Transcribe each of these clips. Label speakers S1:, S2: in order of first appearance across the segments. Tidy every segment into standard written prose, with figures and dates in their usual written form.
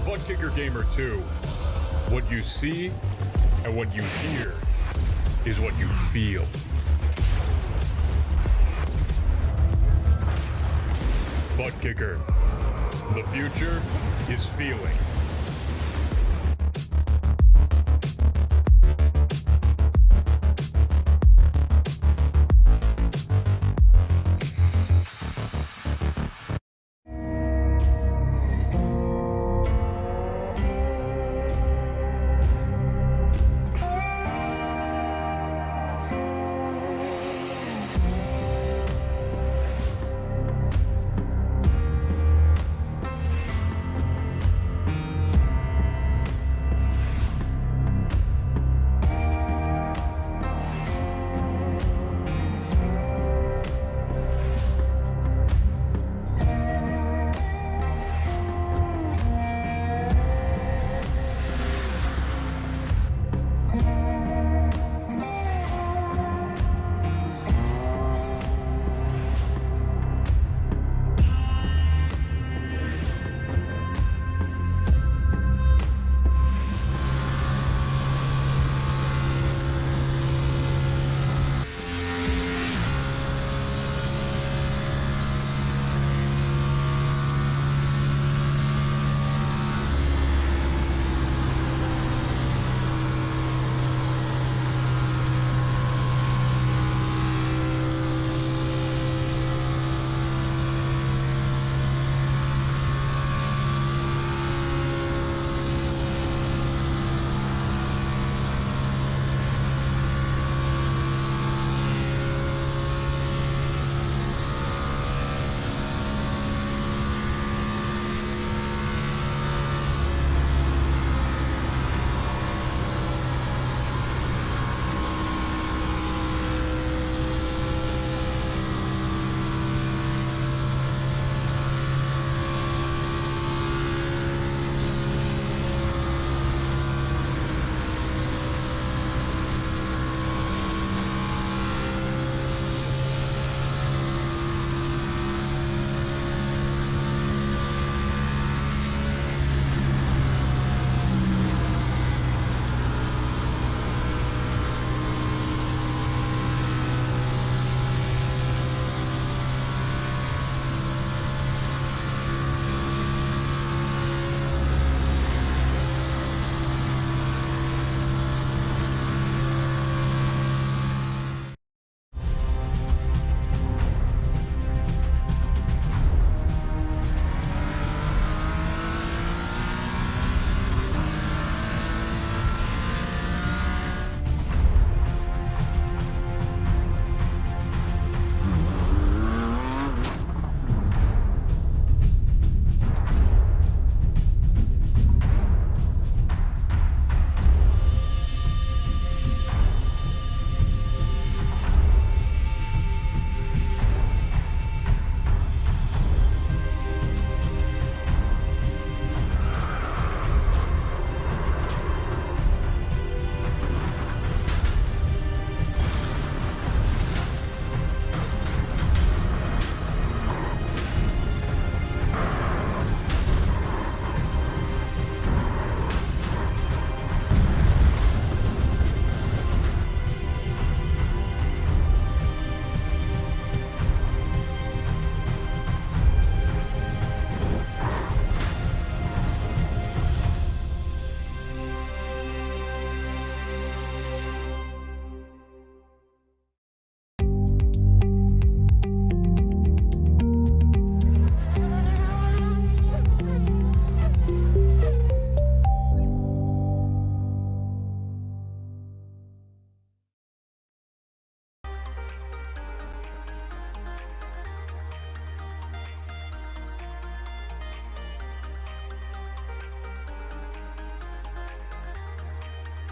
S1: ButtKicker Gamer2. What you see and what you hear is what you feel. ButtKicker. The future is feeling.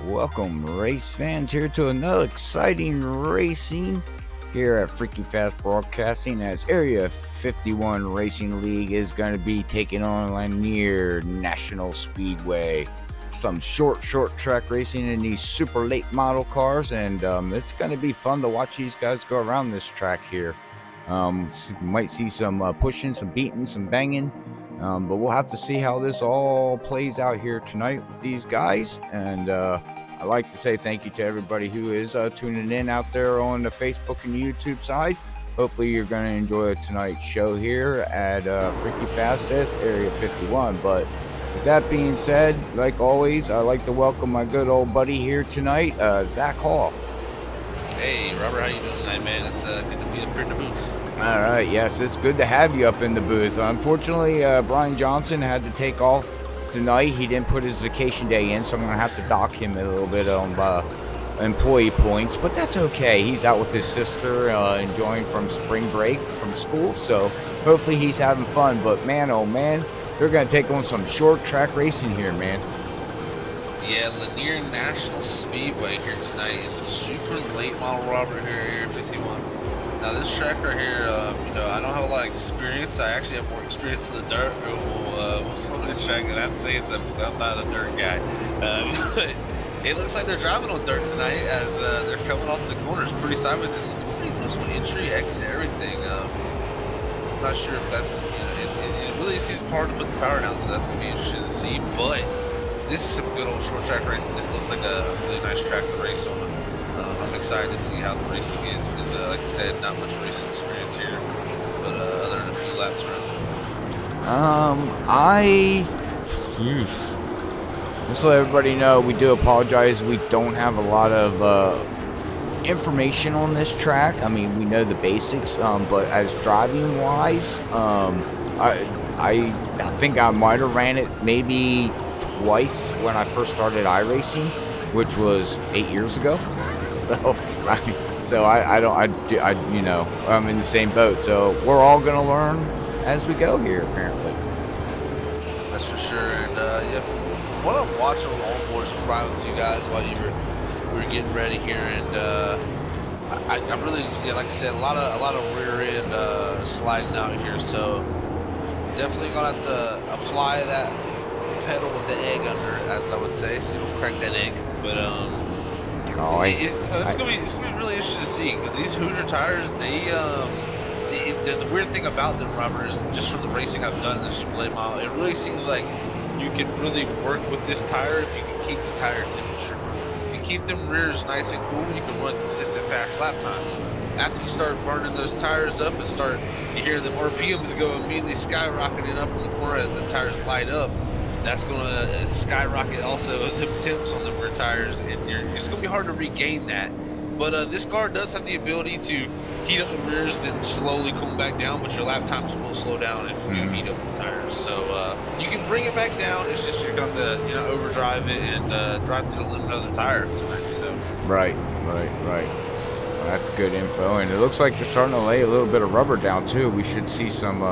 S2: Welcome, race fans, here to another exciting racing here at Freaky Fast Broadcasting, as Area 51 Racing League is going to be taking on Lanier National Speedway. Some short track racing in these super late model cars, and it's going to be fun to watch these guys go around this track here. Might see some pushing, some beating, some banging. But we'll have to see how this all plays out here tonight with these guys. And I'd like to say thank you to everybody who is tuning in out there on the Facebook and YouTube side. Hopefully you're going to enjoy tonight's show here at Freaky Fast at Area 51. But with that being said, like always, I'd like to welcome my good old buddy here tonight, Zach Hall.
S3: Hey, Robert, how you doing tonight, man? It's good to be up here in the booth.
S2: All right, yes, it's good to have you up in the booth. Unfortunately, Brian Johnson had to take off tonight. He didn't put his vacation day in, so I'm going to have to dock him a little bit on employee points, but that's okay. He's out with his sister enjoying from spring break from school, so hopefully he's having fun. But man, oh man, they're going to take on some short track racing here, man.
S3: Yeah, Lanier National Speedway here tonight in the super late model Robert here, Area 51. Now this track right here, you know, I don't have a lot of experience. I actually have more experience in the dirt on this track, and I have to say I'm not a dirt guy. It looks like they're driving on dirt tonight as they're coming off the corners pretty sideways. It looks pretty close with entry, exit, everything. I'm not sure if that's, you know, it really seems hard to put the power down, so that's going to be interesting to see. But this is some good old short track racing. This looks like a really nice track to race on. I'm excited to see how the racing is because, like I said, not much racing experience here, but other than a few laps around.
S2: Just to let everybody know, we do apologize. We don't have a lot of information on this track. I mean, we know the basics, but as driving wise, I think I might have ran it maybe twice when I first started iRacing, which was 8 years ago. You know, I'm in the same boat. So we're all gonna learn as we go here, apparently.
S3: That's for sure. And yeah, from what I'm watching on all boards, riding with you guys while we were getting ready here, and I really, yeah, like I said, a lot of rear end sliding out here. So definitely gonna have to apply that pedal with the egg under it, as I would say, so you don't crack that egg. But it's gonna be really interesting to see because these Hoosier tires, the weird thing about them, Robert, is just from the racing I've done in the super late model, it really seems like you can really work with this tire if you can keep the tire temperature. If you keep them rears nice and cool, you can run consistent fast lap times. After you start burning those tires up and you hear the RPMs go immediately skyrocketing up in the corner as the tires light up. That's going to skyrocket also the temps on the rear tires, and it's going to be hard to regain that. But this car does have the ability to heat up the rears, then slowly cool back down, but your lap times will slow down if you heat up the tires. So you can bring it back down. It's just you're going to, you know, overdrive it and drive to the limit of the tire tonight. So
S2: Right. Well, that's good info, and it looks like they're starting to lay a little bit of rubber down too. We should see some.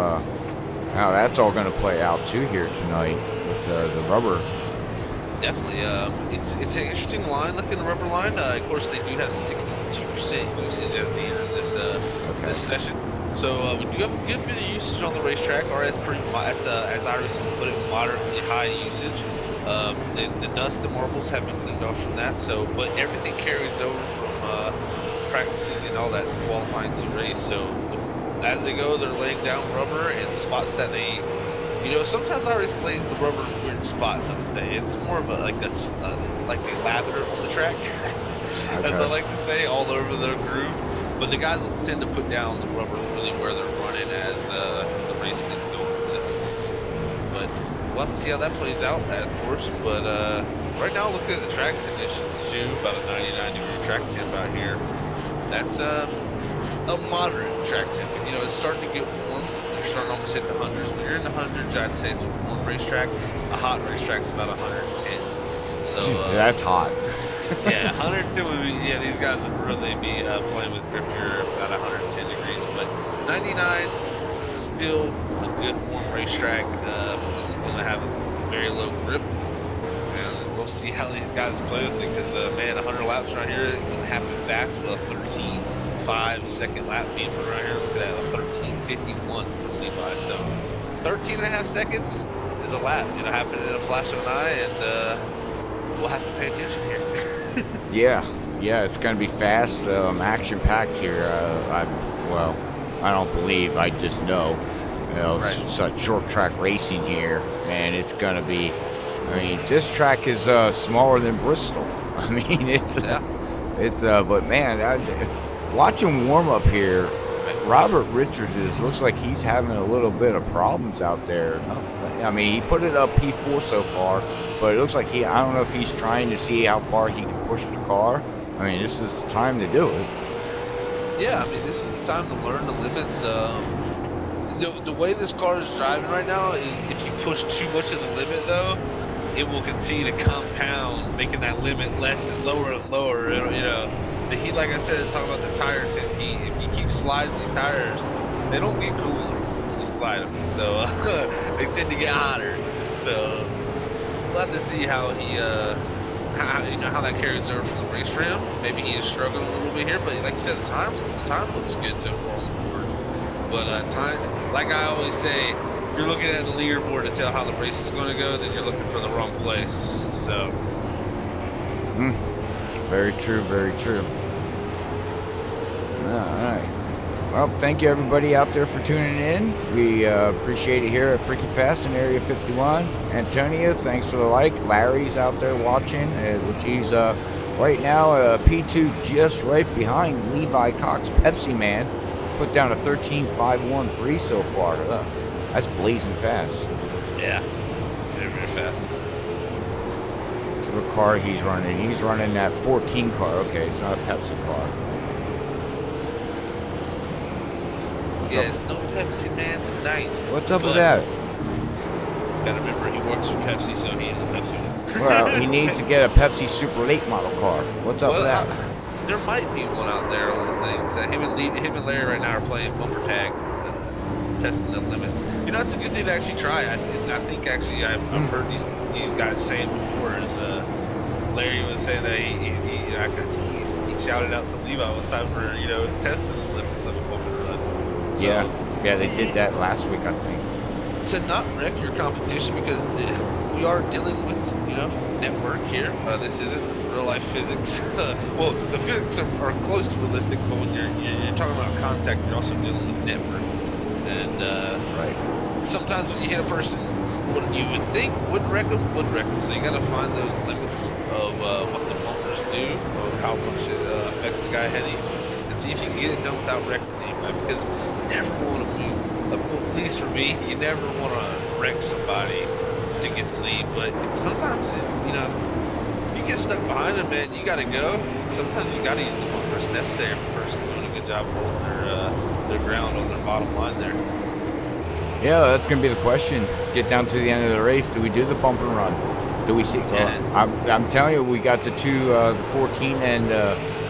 S2: How that's all going to play out too here tonight with the rubber.
S3: Definitely, it's an interesting line, looking the rubber line. Of course, they do have 62% usage as the end of this session. So we do have a good bit of usage on the racetrack, or as iRacing would put it, moderately high usage. The dust and marbles have been cleaned off from that. So, but everything carries over from practicing and all that to qualifying to race. So as they go, they're laying down rubber in the spots that they, you know, sometimes iRacing lays the rubber in weird spots, I would say. It's more of a, like they lather on the track, as I like to say, all over the groove. But the guys will tend to put down the rubber really where they're running as the race gets going. So, but we'll have to see how that plays out, of course. But right now, looking at the track conditions too, about a 99-degree track temp out here. That's a moderate track temp. You know, it's starting to get warm. You're starting to almost hit the hundreds. When you're in the hundreds, I'd say it's a warm racetrack. A hot racetrack's about 110. So
S2: that's hot.
S3: Yeah, 110 would be. Yeah, these guys would really be playing with grip here about 110 degrees. But 99 is still a good warm racetrack. It's going to have a very low grip. And we'll see how these guys play with it because, man, 100 laps right here can happen fast with a 13.5-second lap being put right here. Look at that, a 13.51 from Levi. So 13.5 seconds is a lap. It'll happen in a flash of an eye, and we'll have to pay attention here.
S2: Yeah, it's going to be fast, action-packed here. I don't believe, I just know. You know, such short track racing here, and it's gonna be. I mean, this track is smaller than Bristol. I mean, but man, watch him warm up here. Robert Richards looks like he's having a little bit of problems out there. I mean, he put it up P4 so far, but it looks like I don't know if he's trying to see how far he can push the car. I mean, this is the time to do it.
S3: Yeah, I mean, this is the time to learn the limits. The way this car is driving right now, if you push too much of the limit, though, it will continue to compound, making that limit less and lower and lower. You know, like I said, talking about the tires, if you keep sliding these tires, they don't get cooler when you slide them, so they tend to get hotter. So glad to see how he, how that carries over from the race for him. Maybe he is struggling a little bit here, but like you said, the time looks good so far on the board. But time, like I always say, if you're looking at the leaderboard to tell how the race is going to go, then you're looking for the wrong place. So.
S2: Very true, very true. All right. Well, thank you everybody out there for tuning in. We appreciate it here at Freaky Fast in Area 51. Antonio, thanks for the like. Larry's out there watching, which he's right now P2 just right behind Levi Cox, Pepsi Man. Put down a 13.513 so far. That's blazing fast.
S3: Yeah, very, very fast.
S2: So what car he's running? He's running that 14 car. Okay, it's not a Pepsi car.
S3: Yes, no Pepsi Man tonight.
S2: What's up with that?
S3: Gotta remember, he works for Pepsi, so he is a Pepsi Man.
S2: Well, he needs to get a Pepsi Super Late model car. What's up with that?
S3: There might be one out there on the things. Him and Larry right now are playing bumper tag, testing the limits. You know, it's a good thing to actually try. I think actually I've heard these guys say it before. Is Larry was saying that he shouted out to Levi one time for testing the limits of a bumper run. So,
S2: yeah, they did that last week, I think.
S3: To not wreck your competition, because we are dealing with network here. This isn't real life physics. Well, the physics are close to realistic, but when you're talking about contact, you're also dealing with network. And
S2: right.
S3: Sometimes when you hit a person, what you would think would wreck them. So you got to find those limits of what the bumpers do, or how much it affects the guy ahead of you, and see if you can get it done without wrecking anybody. Because you never want to move. At least for me, you never want to wreck somebody to get the lead. But sometimes you get stuck behind them, man. You got to go. Sometimes you got to use the bumpers. It's necessary if a person's doing a good job holding their ground on their bottom line there.
S2: Yeah, that's going to be the question. Get down to the end of the race. Do we do the bump and run? Do we see? I'm telling you, we got the 14 and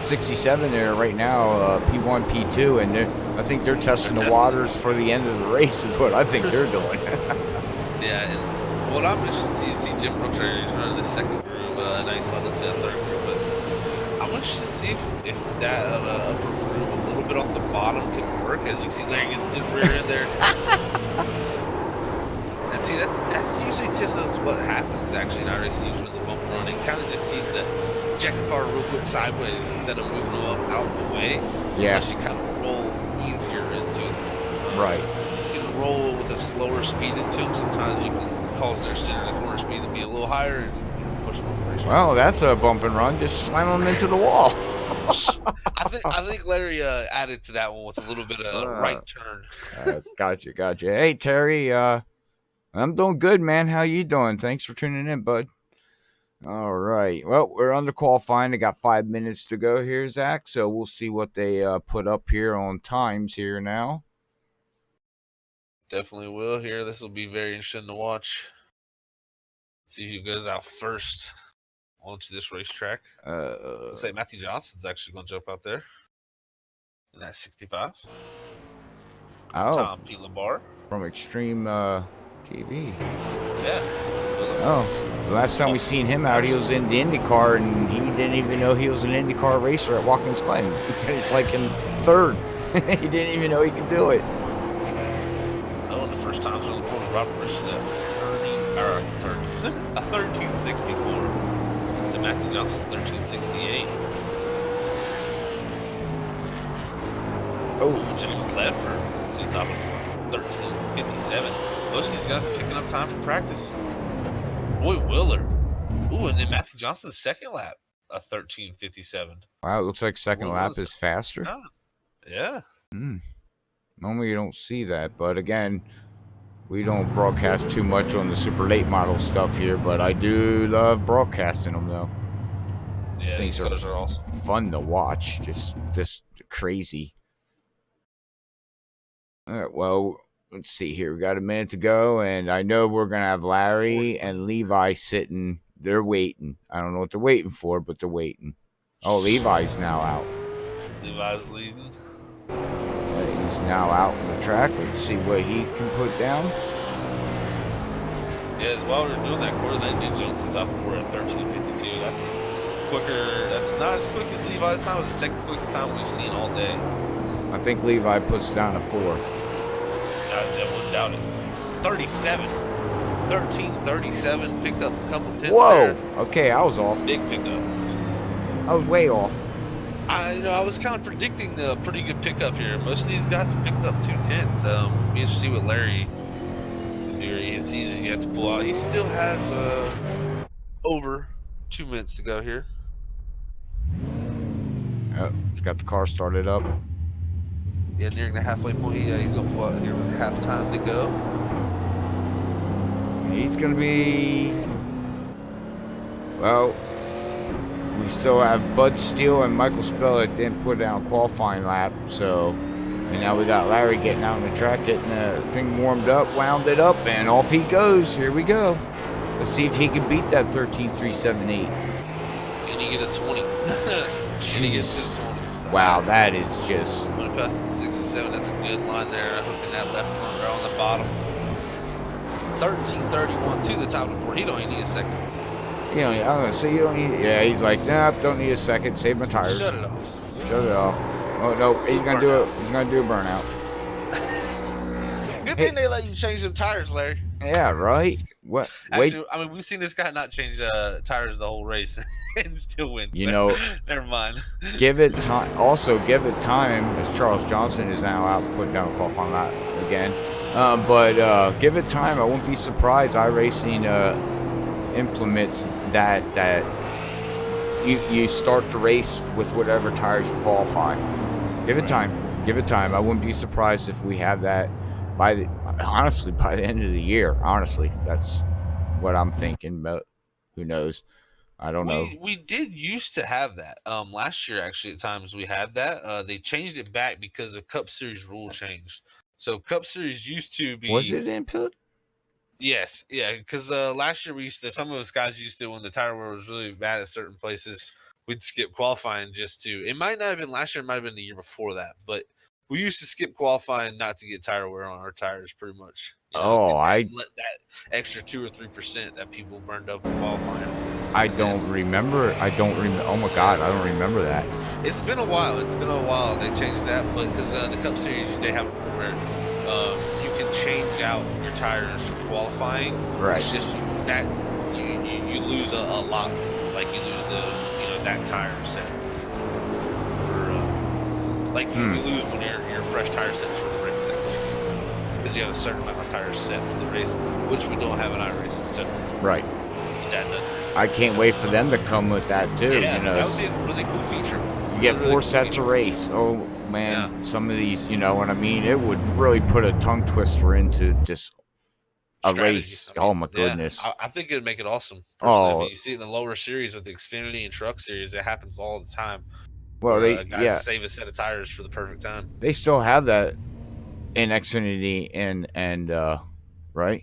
S2: 67 there right now, P1, P2, and I think they're testing the waters for the end of the race is what I think they're doing.
S3: Yeah, and what I'm interested to see is Jim Brooks right here. He's running the second group. Nice on the third group, but I'm interested to see if that upper group a little bit off the bottom can work. As you can see, Larry gets to the rear end there. And see, that's usually what happens actually in iRacing, usually with the bump run. You kind of just see the check the car real quick sideways instead of moving them up out the way.
S2: Yeah.
S3: Unless you kind of roll easier into it.
S2: Right.
S3: You can roll with a slower speed into them. Sometimes you can cause their center of the corner speed to be a little higher and push them off the racetrack.
S2: Well, that's a bump and run. Just slam them into the wall.
S3: I think Larry added to that one with a little bit of right turn.
S2: Gotcha. Hey, Terry, I'm doing good, man. How you doing? Thanks for tuning in, bud. All right. Well, we're under qualifying. I got 5 minutes to go here, Zach. So we'll see what they put up here on times here now.
S3: Definitely will here. This will be very interesting to watch. See who goes out first onto this racetrack. Looks like Matthew Johnson's actually going to jump out there. And that's 65.
S2: Oh.
S3: Tom P. Labar.
S2: From Extreme TV.
S3: Yeah.
S2: Oh. The last time we seen him out, he was in the IndyCar, and he didn't even know he was an IndyCar racer at Watkins Glen. He finished like in third. He didn't even know he could do it.
S3: Oh, and the first times on the board, Robert Richards a 1364. So Matthew Johnson's 1368.
S2: Oh,
S3: James Ledford to the top of the fourth. 13:57. Most of these guys are picking up time for practice. Roy Willer. Ooh, and then Matthew Johnson's second lap, a 13:57.
S2: Wow, it looks like second lap is faster.
S3: Yeah.
S2: Normally you don't see that, but again, we don't broadcast too much on the super late model stuff here, but I do love broadcasting them though.
S3: Yeah,
S2: things
S3: are awesome.
S2: Fun to watch, just crazy. All right, well, let's see here. We got a minute to go, and I know we're gonna have Larry and Levi sitting. They're waiting. I don't know what they're waiting for, but they're waiting. Oh, Levi's now out.
S3: Levi's leading.
S2: He's now out on the track. Let's see what he can put down.
S3: Yeah, as while we were doing that quarter, that Nick Johnson's up for at 13:52. That's quicker. That's not as quick as Levi's time. It's the second quickest time we've seen all day.
S2: I think Levi puts down a 4.
S3: I wouldn't doubt it. 37. 13:37. Picked up a couple tenths.
S2: Whoa!
S3: There.
S2: Okay, I was off.
S3: Big pickup.
S2: I was way off.
S3: I was kind of predicting a pretty good pickup here. Most of these guys have picked up 2 tenths. Be interested to see what Larry can do. It's easy. You have to pull out. He still has over 2 minutes to go here.
S2: Oh, he's got the car started up.
S3: Yeah, nearing the halfway point. He's gonna pull out here with half time to go.
S2: He's gonna be. Well, we still have Bud Steele and Michael Spell that didn't put down a qualifying lap, so. And now we got Larry getting out on the track, getting the thing warmed up, wound it up, and off he goes. Here we go. Let's see if he can beat that 13.378.
S3: And he get a 20. And he gets to 20. So
S2: wow, that is just.
S3: When it passes 67, that's a good line there. Hooking that left front row on the bottom. 13:31 to the top of the board. He don't even need a second.
S2: You know, I'm gonna say you don't need. Yeah, he's like, nope, don't need a second. Save my tires.
S3: Shut it off.
S2: Shut it off. Oh no, he's gonna do it. He's gonna do a burnout.
S3: Good thing they let you change them tires, Larry.
S2: Yeah, right. What?
S3: Actually,
S2: Wait.
S3: I mean, we've seen this guy not change tires the whole race and still win.
S2: You
S3: so,
S2: know,
S3: never mind.
S2: Give it time. Also, give it time. As Charles Johnson is now out putting down a qualifying lap again. But give it time. I wouldn't be surprised. iRacing implements that you start the race with whatever tires you qualify. Give it time. Give it time. I wouldn't be surprised if we have that honestly by the end of the year. Honestly, that's what I'm thinking. But who knows? I don't know.
S3: We did used to have that. Last year actually at times we had that. They changed it back because the Cup Series rule changed. So Cup Series used to be.
S2: Was it input?
S3: Yes, yeah. Because last year some of us guys used to, when the tire wear was really bad at certain places, we'd skip qualifying just to. It might not have been last year. It might have been the year before that, but we used to skip qualifying not to get tire wear on our tires, pretty much. You know, let that extra 2 or 3% that people burned up in qualifying.
S2: I don't remember. Oh my God, I don't remember that.
S3: It's been a while. They changed that, but because the Cup Series, they have a rule where you can change out your tires for qualifying.
S2: Right.
S3: It's just that you lose a lot. Like you lose that tire set for like you lose when your fresh tire sets for the race, because you have a certain amount of tires set for the race, which we don't have in iRacing. So
S2: right.
S3: That does.
S2: I can't wait for them to come with that too.
S3: Yeah,
S2: you know,
S3: that would be a really cool feature.
S2: You get 4 sets of race. Oh man, some of these, you know what I mean? It would really put a tongue twister into just a race. Oh my goodness.
S3: I think it'd make it awesome.
S2: Oh,
S3: I mean, you see it in the lower series with the Xfinity and Truck Series. It happens all the time.
S2: Well,
S3: guys save a set of tires for the perfect time.
S2: They still have that in Xfinity and right?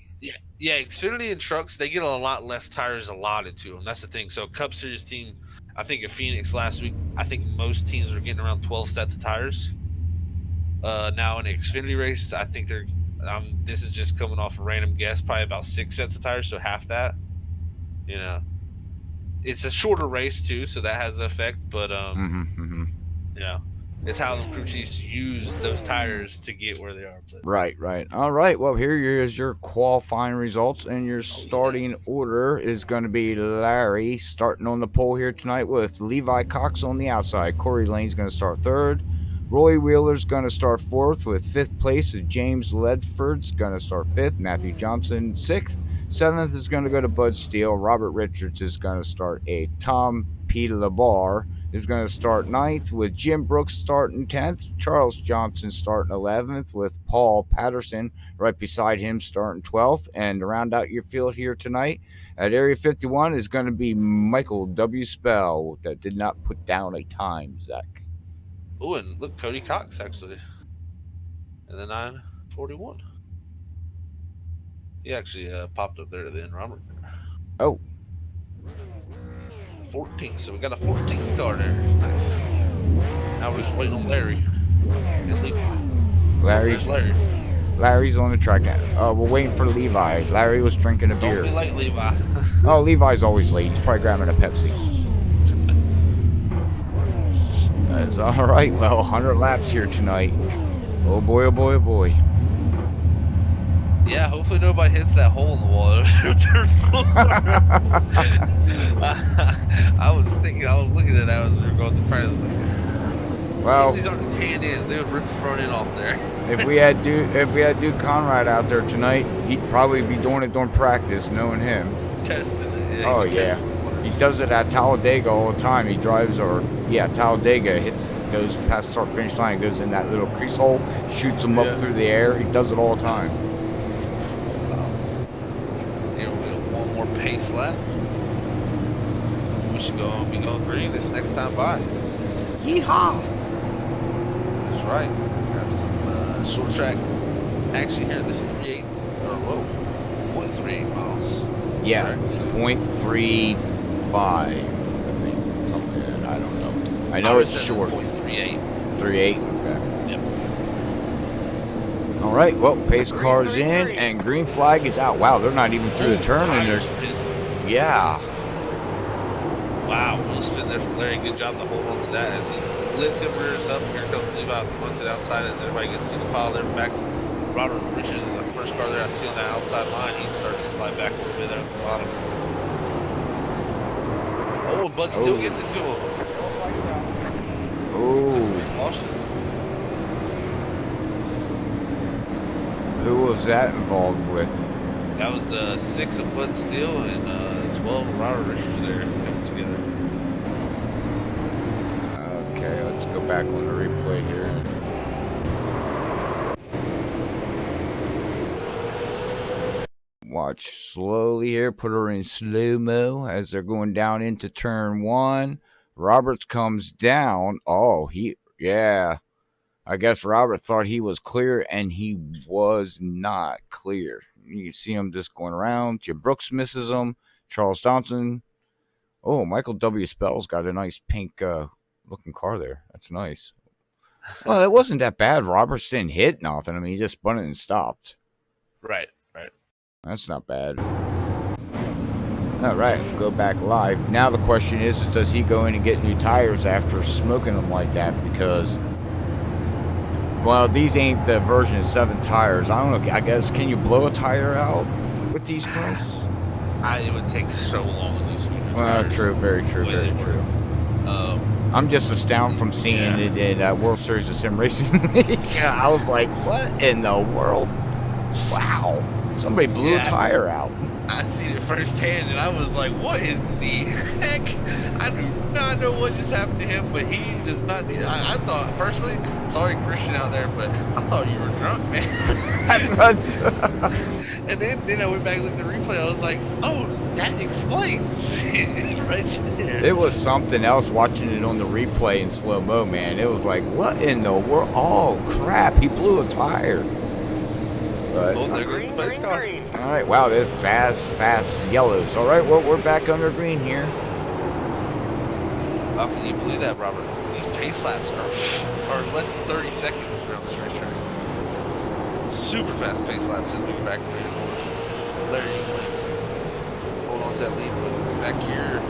S3: Yeah, Xfinity and Trucks, they get a lot less tires allotted to them. That's the thing. So Cup Series team, I think at Phoenix last week, I think most teams are getting around 12 sets of tires. Now in the Xfinity race, I think they're this is just coming off a random guess, probably about 6 sets of tires, so half that. You know, it's a shorter race too, so that has an effect. But you know, it's how the crew chiefs use those tires to get where they are. But.
S2: Right. All right. Well, here is your qualifying results, and your starting order is going to be Larry starting on the pole here tonight with Levi Cox on the outside. Corey Lane's going to start third. Roy Wheeler's going to start 4th, with 5th place is James Ledford's going to start 5th. Matthew Johnson 6th. 7th is going to go to Bud Steele. Robert Richards is going to start 8th. Tom P. LeBar is going to start 9th, with Jim Brooks starting 10th. Charles Johnson starting 11th, with Paul Patterson right beside him starting 12th. And to round out your field here tonight at Area 51 is going to be Michael W. Spell, that did not put down a time, Zach.
S3: Oh, and look, Cody Cox actually in the 941. He actually popped up there to the end, Robert.
S2: Oh.
S3: 14th, so we got a 14th car there. Nice. Now we're just waiting on Larry and Levi.
S2: Larry's on the track now. We're waiting for Levi. Larry was drinking a beer.
S3: Don't be late, Levi.
S2: Oh, Levi's always late. He's probably grabbing a Pepsi. That's all right. Well, 100 laps here tonight. Oh boy, oh boy, oh boy.
S3: Yeah, hopefully nobody hits that hole in the wall. I was looking at that as we were going to practice.
S2: Well,
S3: these aren't hand-ins. They would rip the front end off there.
S2: if we had Duke Conrad out there tonight, he'd probably be doing it during practice, knowing him.
S3: Testing it. Yeah,
S2: oh yeah, he does it at Talladega all the time. He drives, Talladega goes past the start finish line, goes in that little crease hole, shoots them up through the air. He does it all the time.
S3: Here we go, one more pace lap. We should be going green this next time by.
S2: Yeehaw!
S3: That's right. Got some short track action here. This 0.38 miles.
S2: Yeah, it's 0.35, I think. Something like that. I don't know. I know it's short.
S3: 0.38.
S2: 38? Okay.
S3: Yep.
S2: All right, well, pace car's in, and green flag is out. Wow, they're not even through the turn, and they're... Yeah.
S3: Wow, Will spin there from Larry. Good job to hold on to that as he lit the rears up. Here comes Levi, runs it outside as everybody gets single file there back. Robert Richards is the first car there I see on the outside line. He's starting to slide back a little bit there at the bottom. Oh, Bud still gets it to him.
S2: Oh. Who was that involved with?
S3: That was the 6 of Bud Steele and 12 of Robert Richards there coming together.
S2: Okay, let's go back on the replay here. Watch slowly here, put her in slow-mo as they're going down into turn 1. Roberts comes down. Oh, I guess Robert thought he was clear, and he was not clear. You can see him just going around. Jim Brooks misses him. Charles Johnson. Oh, Michael W. Spell's got a nice pink looking car there. That's nice. Well, it wasn't that bad. Roberts didn't hit nothing. I mean, he just spun it and stopped.
S3: Right.
S2: That's not bad. All right, go back live. Now the question is does he go in and get new tires after smoking them like that? Because, well, these ain't the version 7 tires. I don't know. I guess, can you blow a tire out with these cars?
S3: It would take so long in these future
S2: Well,
S3: tires.
S2: true. Very true. Very true. I'm just astounded from seeing it in World Series of Sim Racing. I was like, what in the world? Wow. Somebody blew a tire out.
S3: I seen it firsthand, and I was like, what in the heck? I do not know what just happened to him, but he does not need... I thought, personally, sorry Christian out there, but I thought you were drunk, man.
S2: That's what...
S3: And then I went back and looked at the replay, I was like, oh, that explains. Right there.
S2: It was something else watching it on the replay in slow-mo, man. It was like, what in the world? Oh, crap, he blew a tire. But,
S3: oh, there goes the pace car.
S2: All right, wow, there's fast yellows. All right, well, we're back under green here.
S3: How can you believe that, Robert? These pace laps are less than 30 seconds around this racetrack. Super fast pace laps as we go back green and orange. Larry Ewing, hold on to that lead, but back here,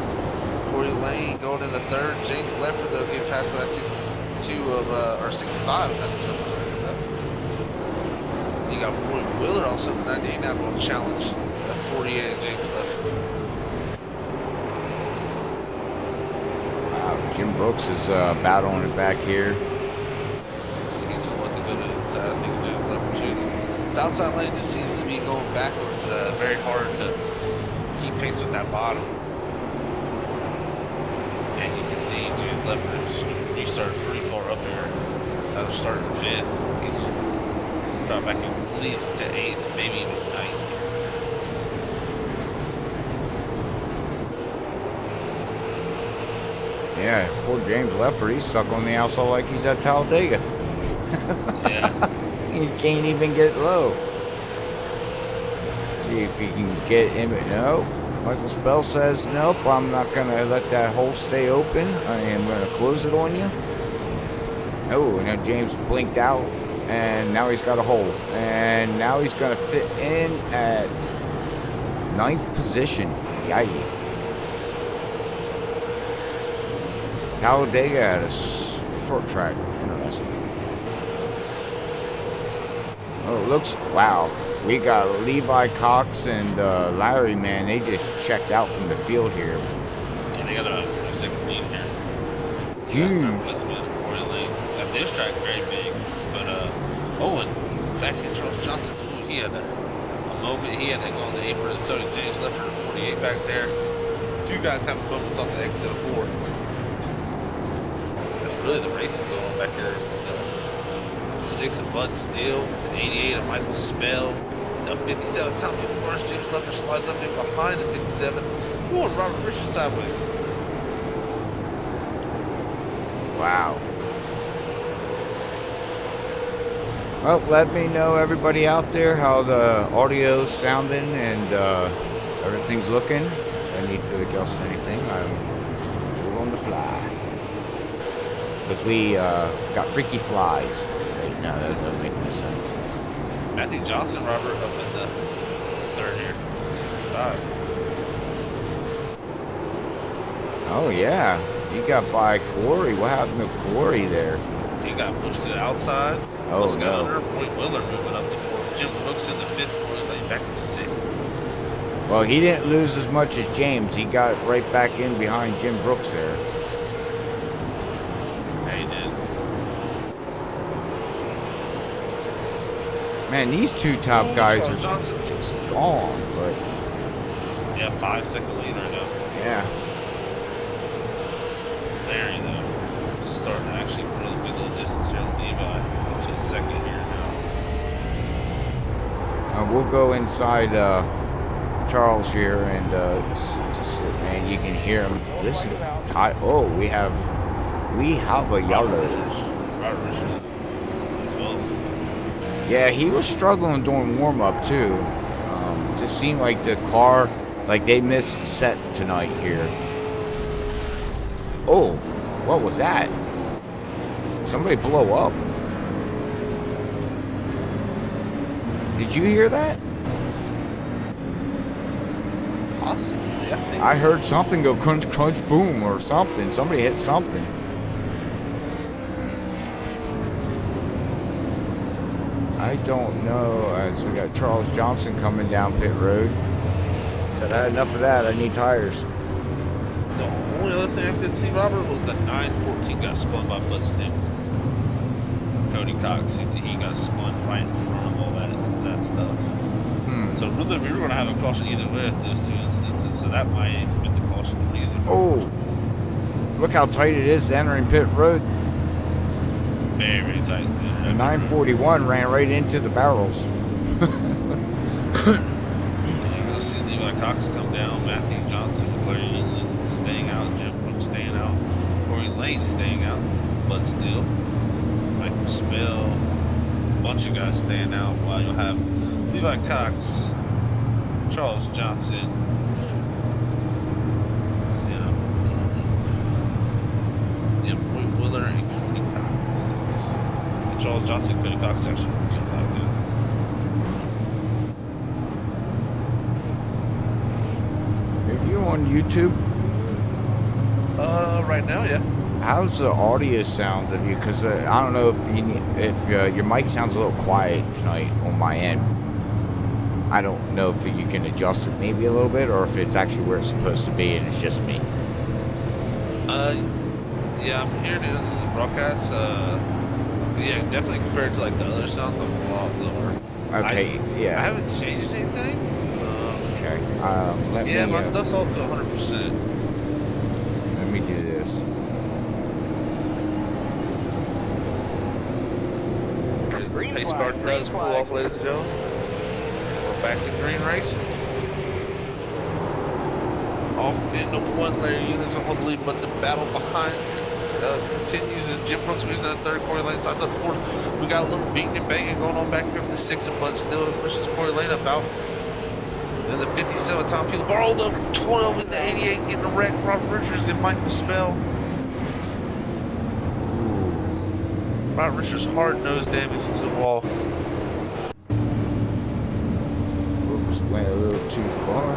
S3: Corey Lane going in the 3rd. James Lefford, though, getting passed by 62 of, or 65 of that. You got Roy Wheeler also in the 98 now going to challenge that 48 James Lefford.
S2: Wow, Jim Brooks is battling it back here.
S3: This outside lane just seems to be going backwards. Very hard to keep pace with that bottom. And you can see James Leffler restarted pretty far up here. Now they're starting 5th. He's going to drop back at least to 8th, maybe even 9th.
S2: Yeah, poor James Leffler, he's stuck on the outside like he's at Talladega.
S3: Yeah.
S2: He can't even get low. See if he can get in, but no. Michael Spell says, nope, I'm not going to let that hole stay open. I am going to close it on you. Oh, now James blinked out, and now he's got a hole. And now he's going to fit in at 9th position. Yikes. Talladega at a short track. Interesting. Oh, it looks, wow. We got Levi Cox and Larry, man. They just checked out from the field here.
S3: Yeah, they got a second lead here.
S2: Huge.
S3: That this track very big, but oh, and back in Charles Johnson, he had a moment. He had to go on the apron. So did James Leffler at 48 back there. A few guys have moments on the exit of 4. That's really the racing going back there. 6 of Bud Steele, the 88 of Michael Spell, the 57 Tom Morris. James Leffler slides up in behind the 57. Ooh, and Robert Richards sideways.
S2: Wow. Well, let me know, everybody out there, how the audio's sounding and everything's looking. If I need to adjust anything, I'm on the fly. Because we got freaky flies. Wait, no, that doesn't make no sense.
S3: Matthew Johnson, Robert, up in the 3rd here, 65.
S2: Oh, yeah. You got by Corey. What happened to Corey there?
S3: He got pushed to the outside.
S2: Oh, no.
S3: Roy Willer moving up to 4th. Jim Brooks in the 5th. Corey Lane back to 6th.
S2: Well, he didn't lose as much as James. He got right back in behind Jim Brooks there.
S3: Yeah, he did.
S2: Man, these two top guys
S3: Charles
S2: are
S3: Johnson.
S2: just gone, but
S3: Yeah, 5-second lead right now.
S2: yeah.
S3: Larry, though, starting to actually really big little distance here on Levi, which is 2nd here now.
S2: We'll go inside Charles here and just man, you can hear him. Listen, oh, we have a yellow.
S3: Robert Richards as well.
S2: Yeah, he was struggling during warm up too. Just seemed like the car, like they missed set tonight here. Oh, what was that? Somebody blow up. Did you hear that?
S3: Awesome. Yeah,
S2: I heard something go crunch, crunch, boom, or something. Somebody hit something. I don't know. As we got Charles Johnson coming down pit road. Said I had enough of that. I need tires.
S3: The only other thing I could see, Robert, was the 914 got spun by Bud Steele. Cody Cox, he got spun right in front of all that stuff. So really, we were going to have a caution either way with those 2 instances, so that might have been the caution reason for
S2: Oh, look how tight it is entering pit road.
S3: very, very tight.
S2: The 941 ran right into the barrels.
S3: You're going to see Levi Cox come down, Matthew Johnson with Larry England staying out, Jim Brooks staying out, Corey Lane staying out, Bud Steele, Michael Spell, a bunch of guys staying out, while you'll have Levi Cox, Charles Johnson, Roy Willer, and Cody Cox. And Charles Johnson, Cody Cox actually will come back in.
S2: Are you on YouTube?
S3: Right now, yeah.
S2: How's the audio sound of you? Because I don't know if your mic sounds a little quiet tonight on my end. I don't know if you can adjust it maybe a little bit, or if it's actually where it's supposed to be and it's just me.
S3: Yeah, I'm hearing it in the broadcast. Yeah, definitely compared to like the other sounds, I'm a lot lower.
S2: Okay,
S3: I
S2: yeah.
S3: haven't changed anything.
S2: Okay.
S3: Yeah, my stuff's all to 100%.
S2: Let me do this.
S3: Here's the pace car does pull off, ladies and gentlemen. We're back to green racing. Off in the one layer units are holding the lead, but the battle behind continues as Jim Brooks moves in the third. Corey Lane signs up fourth. We got a little beating and banging going on back here with the sixth, but still pushes Corey Lane about. Then the 57, Tom Peel rolled over 12 in the 88, getting a wreck. Robert Richards and Michael Spell. Robert Richards' hard nose damage to the wall.
S2: Oops, went a little too far.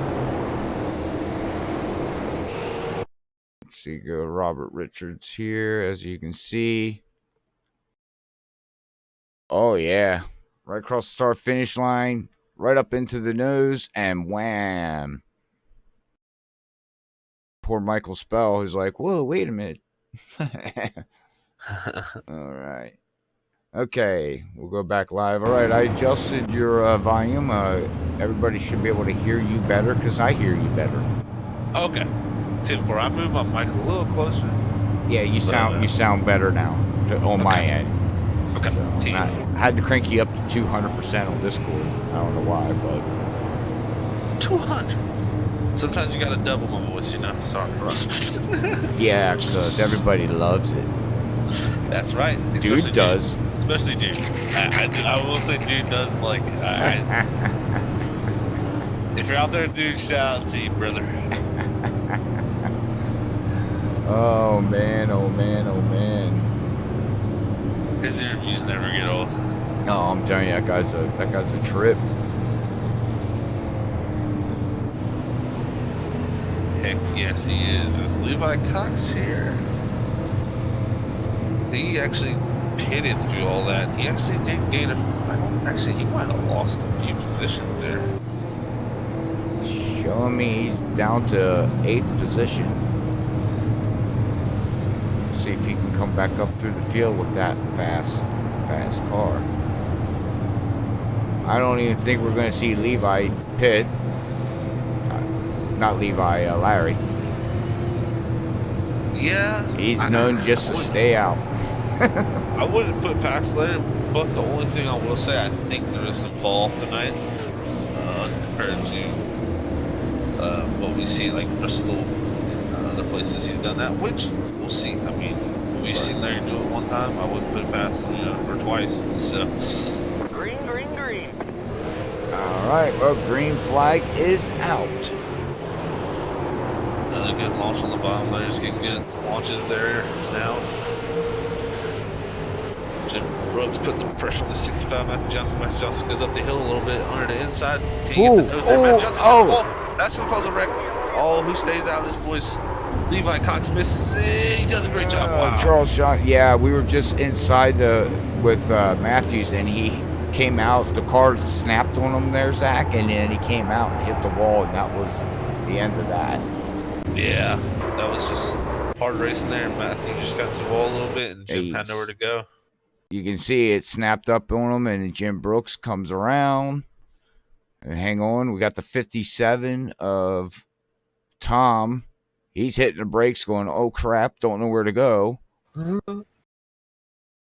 S2: Let's see, go Robert Richards here, as you can see. Oh, yeah. Right across the start finish line, right up into the nose, and wham. Poor Michael Spell, who's like, whoa, wait a minute. All right. Okay, we'll go back live. All right, I adjusted your volume. Everybody should be able to hear you better because I hear you better.
S3: Okay. Tim, before I move my mic a little closer.
S2: Yeah, you sound better now on my end.
S3: Okay.
S2: So, I had to crank you up to 200% on Discord. I don't know why, but
S3: 200. Sometimes you gotta double my voice, you know. Sorry.
S2: yeah, because everybody loves it.
S3: That's right.
S2: Dude does.
S3: Especially dude. I will say dude does like. If you're out there, dude, shout out to you, brother.
S2: Oh man, oh man, oh man.
S3: His interviews never get old.
S2: Oh, I'm telling you, that guy's a trip.
S3: Heck yes, he is. Is Levi Cox here? He actually pitted through all that. He actually did gain actually, he might have lost a few positions there.
S2: Showing me he's down to 8th position. See if he can come back up through the field with that fast car. I don't even think we're going to see Levi pit. Not Levi, Larry.
S3: Yeah.
S2: He's known just to stay out.
S3: I wouldn't put past Larry, but the only thing I will say, I think there is some fall off tonight compared to what we see like Bristol and other places he's done that, which we'll see. I mean, we've seen Larry do it one time. I wouldn't put it past him, or twice. So
S4: green.
S2: All right, well, green flag is out.
S3: Another good launch on the bottom. Larry's getting good launches there now. Jim Brooks putting the pressure on the 65. Matthew Johnson. Matthew Johnson goes up the hill a little bit under the inside. Can't get the nose there. Matthew Johnson. Oh, that's going to cause a wreck. Oh, who stays out of this, boys? Levi Cox misses. He does a great job. Wow.
S2: Charles Shaw. Yeah, we were just inside with Matthews, and he came out. The car snapped on him there, Zach, and then he came out and hit the wall, and that was the end of that.
S3: Yeah, that was just hard racing there. Matthew just got to the wall a little bit, and Jim had nowhere to go.
S2: You can see it snapped up on him, and Jim Brooks comes around. And hang on, we got the 57 of Tom. He's hitting the brakes going, oh crap, don't know where to go.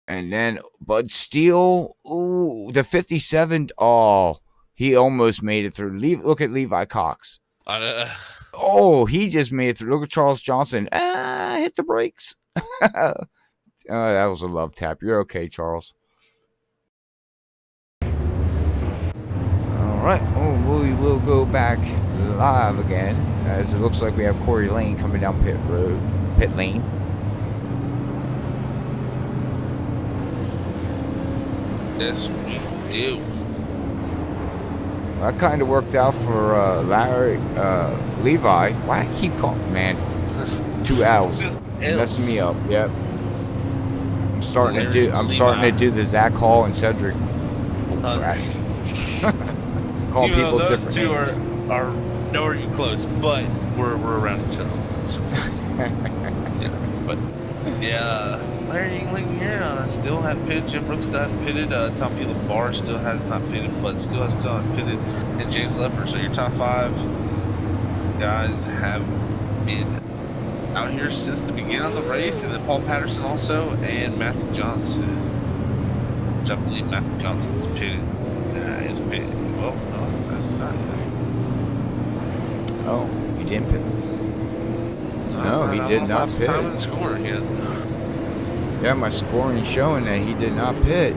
S2: And then Bud Steele, ooh, the 57, oh, he almost made it through. Look at Levi Cox. Oh, he just made it through. Look at Charles Johnson. Hit the brakes. That was a love tap. You're okay, Charles. All right. Oh, we will go back live again, as it looks like we have Corey Lane coming down pit lane.
S3: Yes, we do.
S2: That kind of worked out for Levi. Why I keep calling, man? 2 L's. It's messing me up. Yep. I'm starting to do the Zach Hall and Cedric. Call people
S3: those
S2: different
S3: two
S2: names.
S3: are nowhere close, but we're around each other. So, yeah, but Yeah, Larry Yingling here still hadn't pitted. Jim Brooks hadn't pitted. Tom Bar still has not pitted, but still not pitted. And James Leffert. So your top 5 guys have been out here since the beginning of the race, and then Paul Patterson also, and Matthew Johnson, which I believe Matthew Johnson's pitted. Is pitted. Well, no, that's not yet.
S2: Oh, he didn't pit. No, he did not pit.
S3: Time in the score yet.
S2: Yeah, my scoring is showing that he did not pit.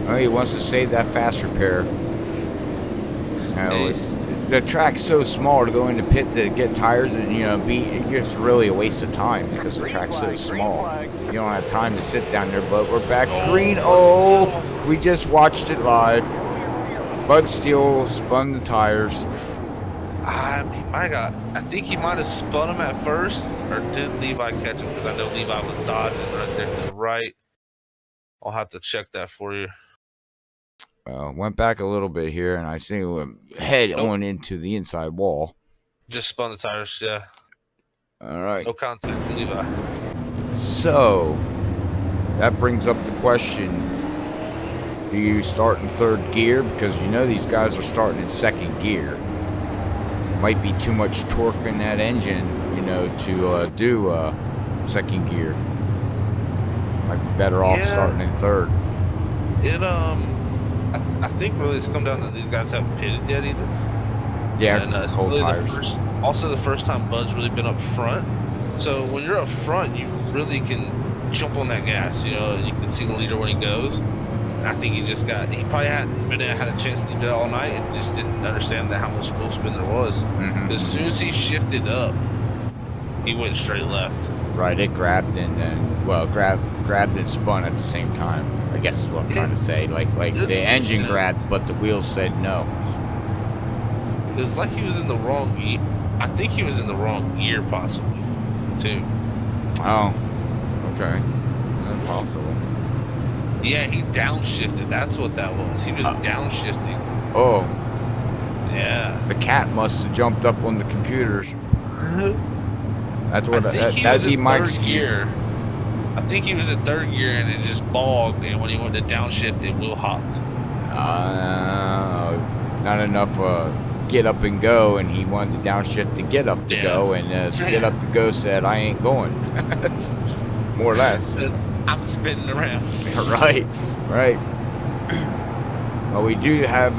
S2: Oh, he wants to save that fast repair. The track's so small to go into pit to get tires and it's really a waste of time because the track's so small. You don't have time to sit down there. But we're back green. Oh, we just watched it live. Bud Steele spun the tires.
S3: I mean, my God, I think he might have spun him at first, or did Levi catch him? Because I know Levi was dodging right there to the right. I'll have to check that for you.
S2: Went back a little bit here, and I see him head on into the inside wall.
S3: Just spun the tires, yeah.
S2: All right.
S3: No contact with Levi.
S2: So, that brings up the question, do you start in 3rd gear? Because these guys are starting in 2nd gear. Might be too much torque in that engine, to do 2nd gear. Might be better off starting in 3rd.
S3: I think really it's come down to these guys haven't pitted yet either.
S2: Yeah,
S3: and it's
S2: cold
S3: really
S2: tires.
S3: Also the first time Bud's really been up front. So when you're up front, you really can jump on that gas. You can see the leader when he goes. I think he probably hadn't had a chance to do that all night and just didn't understand how much wheel spin there was. As soon as he shifted up, he went straight left.
S2: Right, it grabbed and then, grabbed and spun at the same time. I guess is what I'm trying to say. Like the engine grabbed, but the wheels said no.
S3: It was like he was in the wrong gear. I think he was in the wrong gear, possibly, too.
S2: Oh, okay. That's possible.
S3: Yeah, he downshifted. That's what that was. He was downshifting.
S2: Oh.
S3: Yeah.
S2: The cat must have jumped up on the computers. That's what that'd be my excuse.
S3: I think he was in 3rd gear and it just bogged, and when he went to downshift, it wheel hopped.
S2: Not enough get up and go, and he wanted to downshift to get up to go, and get up to go said, I ain't going. More or less.
S3: I'm spinning around.
S2: Right. Well, we do have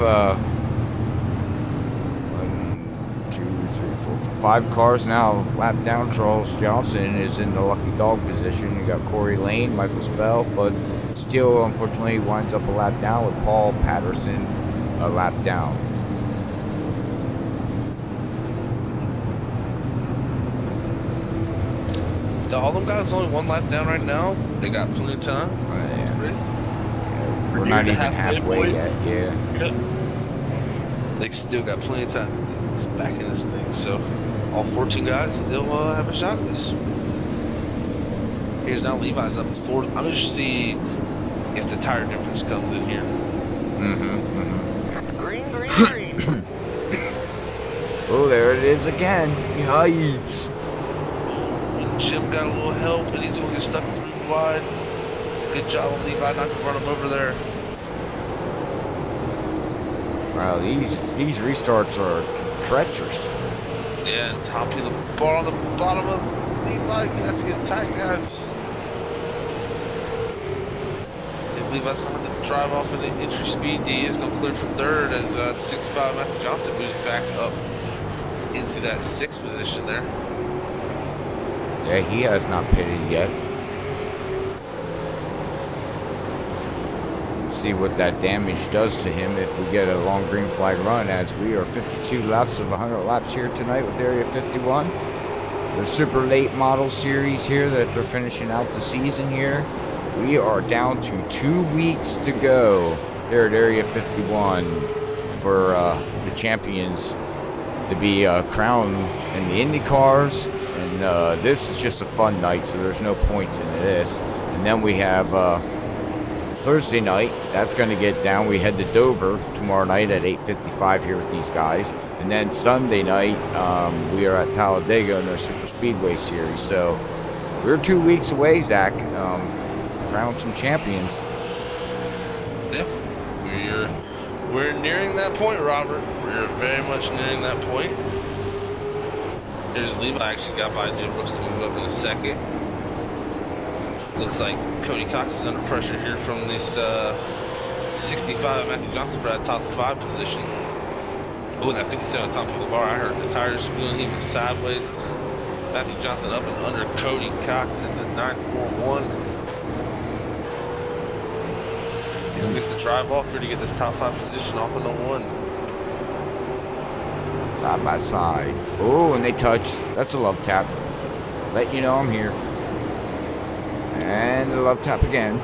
S2: 5 cars now lap down. Charles Johnson is in the lucky dog position. You got Corey Lane, Michael Spell, but still, unfortunately, winds up a lap down with Paul Patterson a lap down.
S3: Yeah, all them guys only 1 lap down right now. They got plenty of time.
S2: We're not even halfway yet. Yeah.
S3: They still got plenty of time back in this thing. So all 14 guys still have a shot at this. Here's now Levi's up in 4th. I'm just see if the tire difference comes in here.
S4: Green.
S2: Oh, there it is again. Yikes.
S3: Jim got a little help, and he's gonna get stuck through wide. Good job on Levi not to run him over there.
S2: Wow, these restarts are treacherous.
S3: Yeah, and Tom P. the bar on the bottom of Levi. That's getting tight, guys. I think Levi's gonna have to drive off in the entry speed. He is gonna clear for 3rd as the 65 Matthew Johnson moves back up into that 6th position there.
S2: Yeah, he has not pitted yet. See what that damage does to him if we get a long green flag run, as we are 52 laps of 100 laps here tonight with Area 51. The super late model series here that they're finishing out the season here. We are down to 2 weeks to go here at Area 51 for the champions to be crowned in the Indy cars. And this is just a fun night, so there's no points into this. And then we have Thursday night, that's going to get down. We head to Dover tomorrow night at 8:55 here with these guys. And then Sunday night, we are at Talladega in their Super Speedway series. So we're 2 weeks away, Zach. Crown some champions.
S3: Yeah, we're nearing that point, Robert. We're very much nearing that point. Here's Levi. Actually got by Jim Brooks to move up in a second. Looks like Cody Cox is under pressure here from this 65 Matthew Johnson for that top 5 position. Oh, that 57 top of the bar. I heard the tires squealing even sideways. Matthew Johnson up and under Cody Cox in the 941. He's gonna get the drive off here to get this top 5 position off in the 1.
S2: Side by side. Oh, and they touch. That's a love tap. Let you know I'm here. And the love tap again.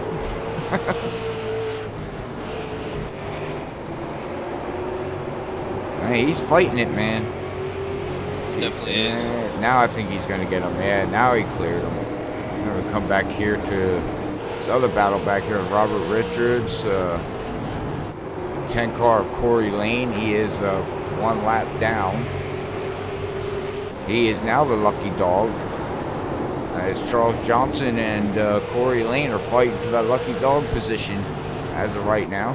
S2: Hey, he's fighting it, man.
S3: Definitely is.
S2: Now I think he's going to get him. Yeah, now he cleared him. I'm going to come back here to this other battle back here with Robert Richards. 10 car of Corey Lane. He is 1 lap down. He is now the lucky dog. As Charles Johnson and Corey Lane are fighting for that lucky dog position as of right now.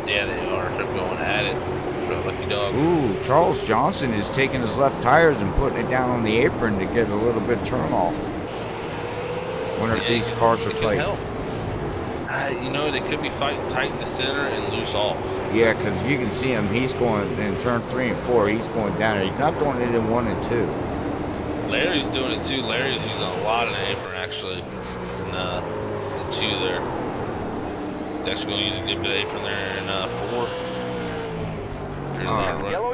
S3: Yeah, they are. They're going at it for a lucky dog.
S2: Ooh, Charles Johnson is taking his left tires and putting it down on the apron to get a little bit turn off. Wonder if these cars are tight.
S3: You know, they could be fighting tight in the center and loose off.
S2: Yeah, because you can see him. He's going in turn 3 and 4. He's going down. He's not doing it in 1 and 2.
S3: Larry's doing it too. Larry's using a lot of the apron actually. In the 2 there. He's actually going to use a good bit of apron there in 4.
S4: Yellow.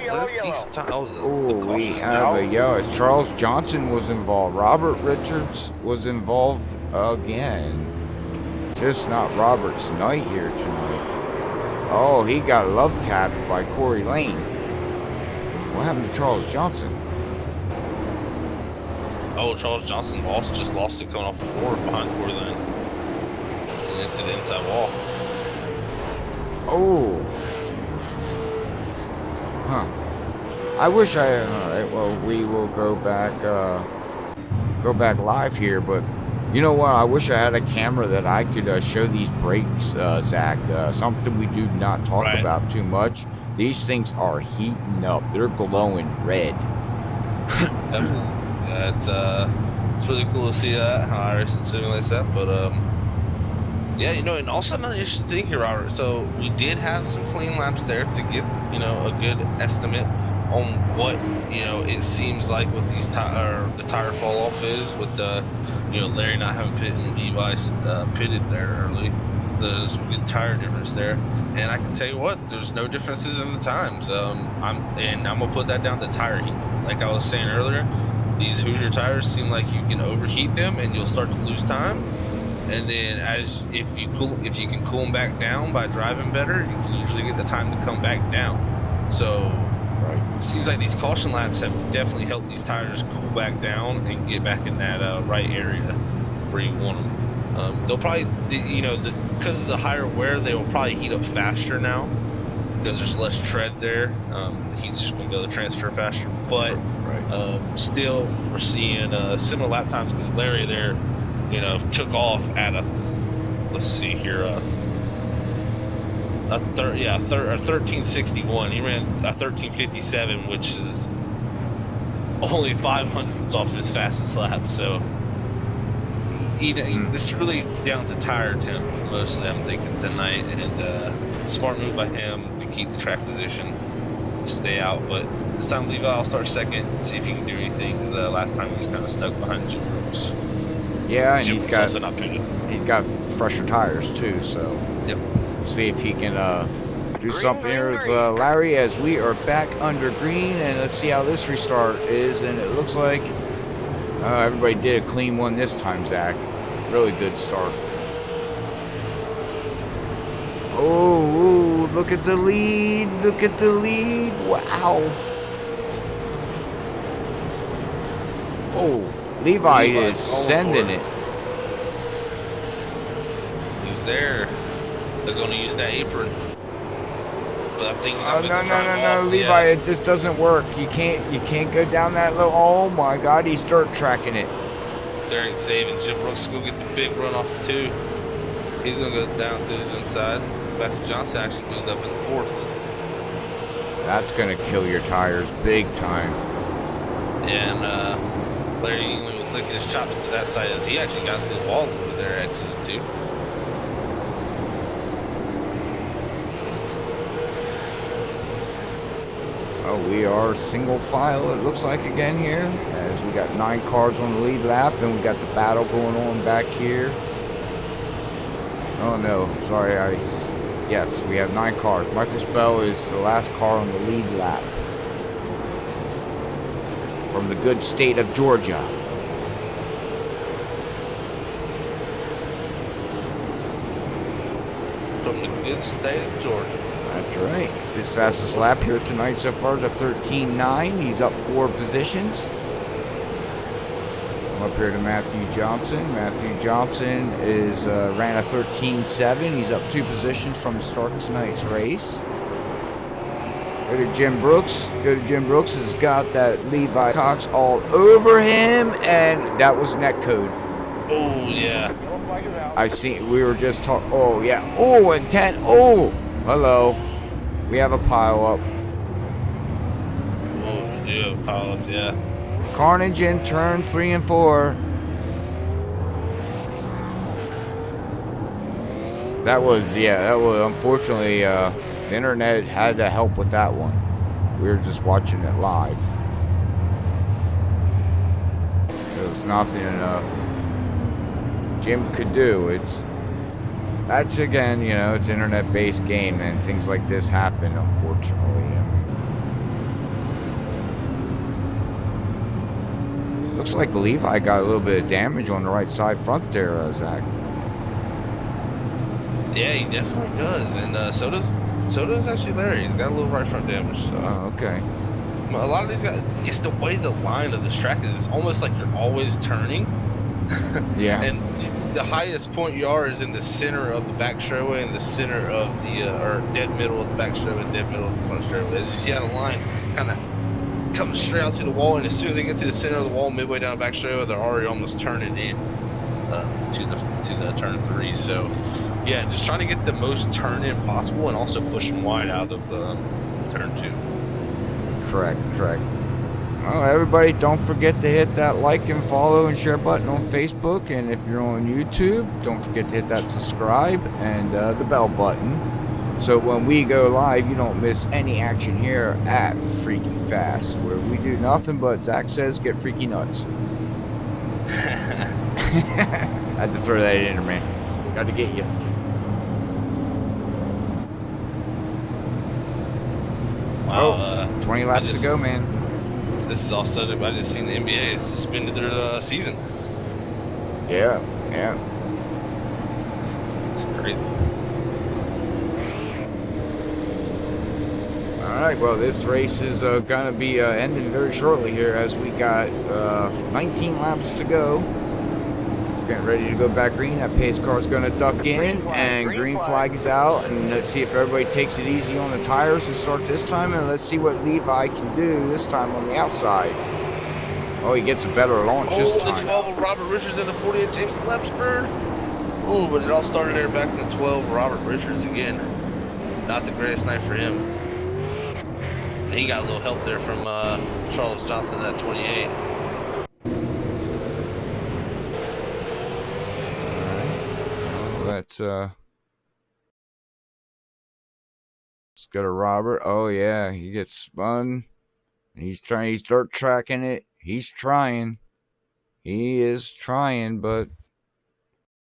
S2: Oh, we have a yellow. Charles Johnson was involved. Robert Richards was involved again. Just not Robert's night here tonight. Oh, he got love tapped by Corey Lane. What happened to Charles Johnson?
S3: Oh, Charles Johnson just lost it coming off the floor behind Corey Lane. And into the inside wall.
S2: Oh. Huh. I wish I... Alright, well, we will go back live here, but you know what? I wish I had a camera that I could show these brakes, Zach. Something we do not talk about too much. These things are heating up. They're glowing red.
S3: Definitely. Yeah, it's really cool to see that, how iRacing simulates that, but yeah, you know, and also another interesting thing here, Robert. So we did have some clean laps there to get, you know, a good estimate on what, you know, it seems like what these the tire fall off is with the, you know, Larry not having pitted and Levi pitted there early. There's some good tire difference there, and I can tell you what, there's no differences in the times. I'm gonna put that down to tire heat. Like I was saying earlier, these Hoosier tires seem like you can overheat them and you'll start to lose time. And then if you can cool them back down by driving better, you can usually get the time to come back down. So it seems like these caution laps have definitely helped these tires cool back down and get back in that right area where you want them. They'll probably, you know, because of the higher wear, they will probably heat up faster now because there's less tread there. The heat's just going to be able to transfer faster. But still, we're seeing similar lap times because Larry there, you know, took off at a, let's see here, a 1361. He ran a 1357, which is only 500ths off his fastest lap. So this is really down to tire temp mostly, I'm thinking tonight, and smart move by him to keep the track position, stay out. But this time Levi will start second, see if he can do anything, because last time he was kind of stuck behind Jim Brooks.
S2: Yeah, and he's got fresher tires too, so
S3: yep.
S2: See if he can do something here with Larry as we are back under green, and let's see how this restart is. And it looks like everybody did a clean one this time, Zach. Really good start. Oh, look at the lead! Look at the lead! Wow! Oh, Levi is sending it.
S3: use there, they're going to use that apron. But I think he's not
S2: no,
S3: to drive
S2: no,
S3: off.
S2: Levi, it just doesn't work. You can't go down that little. Oh my God, he's dirt tracking it.
S3: There ain't saving. Jim Brooks is going to get the big run off of 2. He's going to go down through his inside. Sebastian Johnson actually moved up in 4th.
S2: That's going to kill your tires big time.
S3: And Larry England was licking his chops to that side as he actually got to the wall over there, exited 2.
S2: Oh, we are single file, it looks like, again here, as we got 9 cars on the lead lap, and we got the battle going on back here. Oh no, sorry, yes, we have 9 cars. Michael Spell is the last car on the lead lap from the good state of Georgia.
S3: From the good state of Georgia.
S2: That's right. His fastest lap here tonight so far is a 13.9. He's up 4 positions. I'm up here to Matthew Johnson. Matthew Johnson is ran a 13.7. He's up 2 positions from the start of tonight's race. Go to Jim Brooks. Jim Brooks has got that Levi Cox all over him, and that was netcode.
S3: Oh, yeah.
S2: I see. We were just talking. Oh, yeah. Oh, and 10. Oh, hello. We have a pile up.
S3: Oh, we do have a pile up, yeah.
S2: Carnage in turn 3 and 4. That was unfortunately, the internet had to help with that one. We were just watching it live. There was nothing Jim could do. That's again, it's an internet-based game, and things like this happen, unfortunately. Looks like Levi got a little bit of damage on the right side front there, Zach.
S3: Yeah, he definitely does, and so does actually Larry. He's got a little right front damage. So.
S2: Oh, okay.
S3: A lot of these guys, it's the way the line of this track is. It's almost like you're always turning.
S2: Yeah.
S3: And the highest point you are is in the center of the back straightaway and the center of the, or dead middle of the back straightaway, dead middle of the front straightaway. As you see how the line kind of comes straight out to the wall, and as soon as they get to the center of the wall, midway down the back straightaway, they're already almost turning in to the turn 3. So, yeah, just trying to get the most turn in possible and also push them wide out of the turn 2.
S2: Correct. Well, everybody, don't forget to hit that like and follow and share button on Facebook. And if you're on YouTube, don't forget to hit that subscribe and the bell button. So when we go live, you don't miss any action here at Freaky Fast, where we do nothing but, Zach says, get freaky nuts. I had to throw that in there, man. Got to get you.
S3: Wow.
S2: 20 laps to go, man.
S3: This is all set up. I just seen the NBA has suspended their season.
S2: Yeah.
S3: It's crazy.
S2: Alright, well, this race is going to be ending very shortly here, as we got 19 laps to go. It's getting ready to go back green. That pace car is going to duck in, and green flag is out. And let's see if everybody takes it easy on the tires and start this time. And let's see what Levi can do this time on the outside. Oh, he gets a better launch this time.
S3: The 12 of Robert Richards and the 48 James Lepsford. Oh, but it all started there back in the 12. Robert Richards again. Not the greatest night for him. And he got a little help there from Charles Johnson at 28.
S2: Let's go to Robert. Oh yeah, he gets spun. He's dirt tracking it. He is trying, but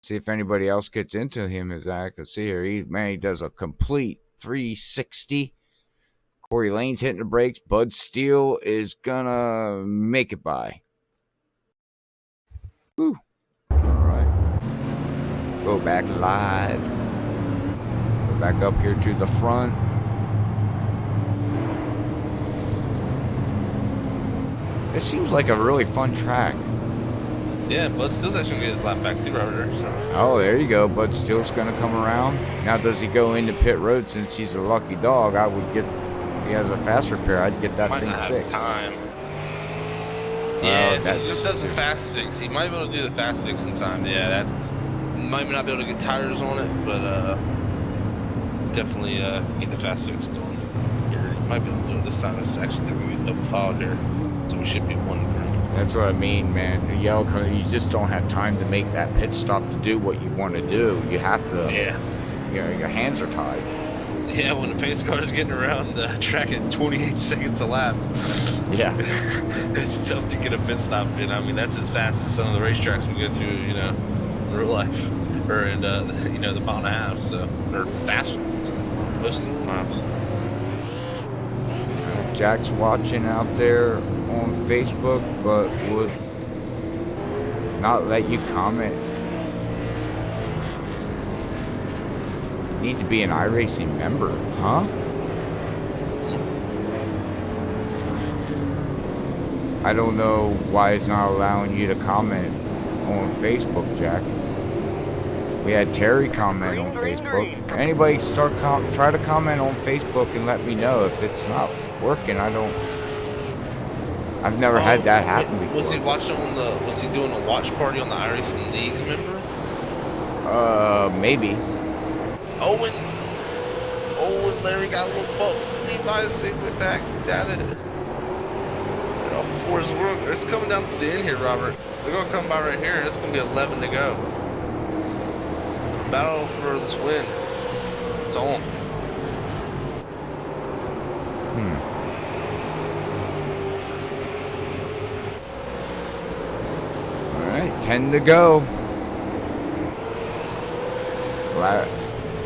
S2: see if anybody else gets into him. Zach, let's see here. He does a complete 360. Corey Lane's hitting the brakes. Bud Steele is gonna make it by. Woo. Go back live. Go back up here to the front. This seems like a really fun track.
S3: Yeah, Bud Still's actually gonna get his lap back too, Robert. So.
S2: Oh, there you go. Bud Still's gonna come around. Now, does he go into pit road since he's a lucky dog? I would get, if he has a fast repair, I'd get that
S3: Might
S2: thing
S3: not have
S2: fixed.
S3: time.
S2: Well,
S3: Yeah, if he just does the fast fix. He might be able to do the fast fix in time. Yeah, that might not be able to get tires on it, but definitely get the fast fix going. Here, you might be able to do it this time. It's actually not gonna be double foul here, so we should be one room.
S2: That's what I mean, man. You just don't have time to make that pit stop to do what you want to do. You have to.
S3: Yeah.
S2: You know, your hands are tied.
S3: Yeah, when the pace car is getting around the track at 28 seconds a lap.
S2: Yeah.
S3: It's tough to get a pit stop in. I mean, that's as fast as some of the racetracks we go to, you know, in real life, or in you know, the mile and a half. So, or faster ones, most of the miles.
S2: Jack's watching out there on Facebook, but would not let you comment. Need to be an iRacing member, huh? I don't know why it's not allowing you to comment on Facebook, Jack. We had Terry comment on Facebook. Anybody try to comment on Facebook and let me know if it's not working. I've never had that happen before.
S3: Was he watching on the? Was he doing a watch party on the iRacing Leagues member?
S2: Maybe.
S3: Owen, Larry got a little bump. Levi went back down it. They're all fours. It's coming down to the end here, Robert. They're gonna come by right here, and it's gonna be 11 to go. Battle for this win. It's on.
S2: All right, 10 to go.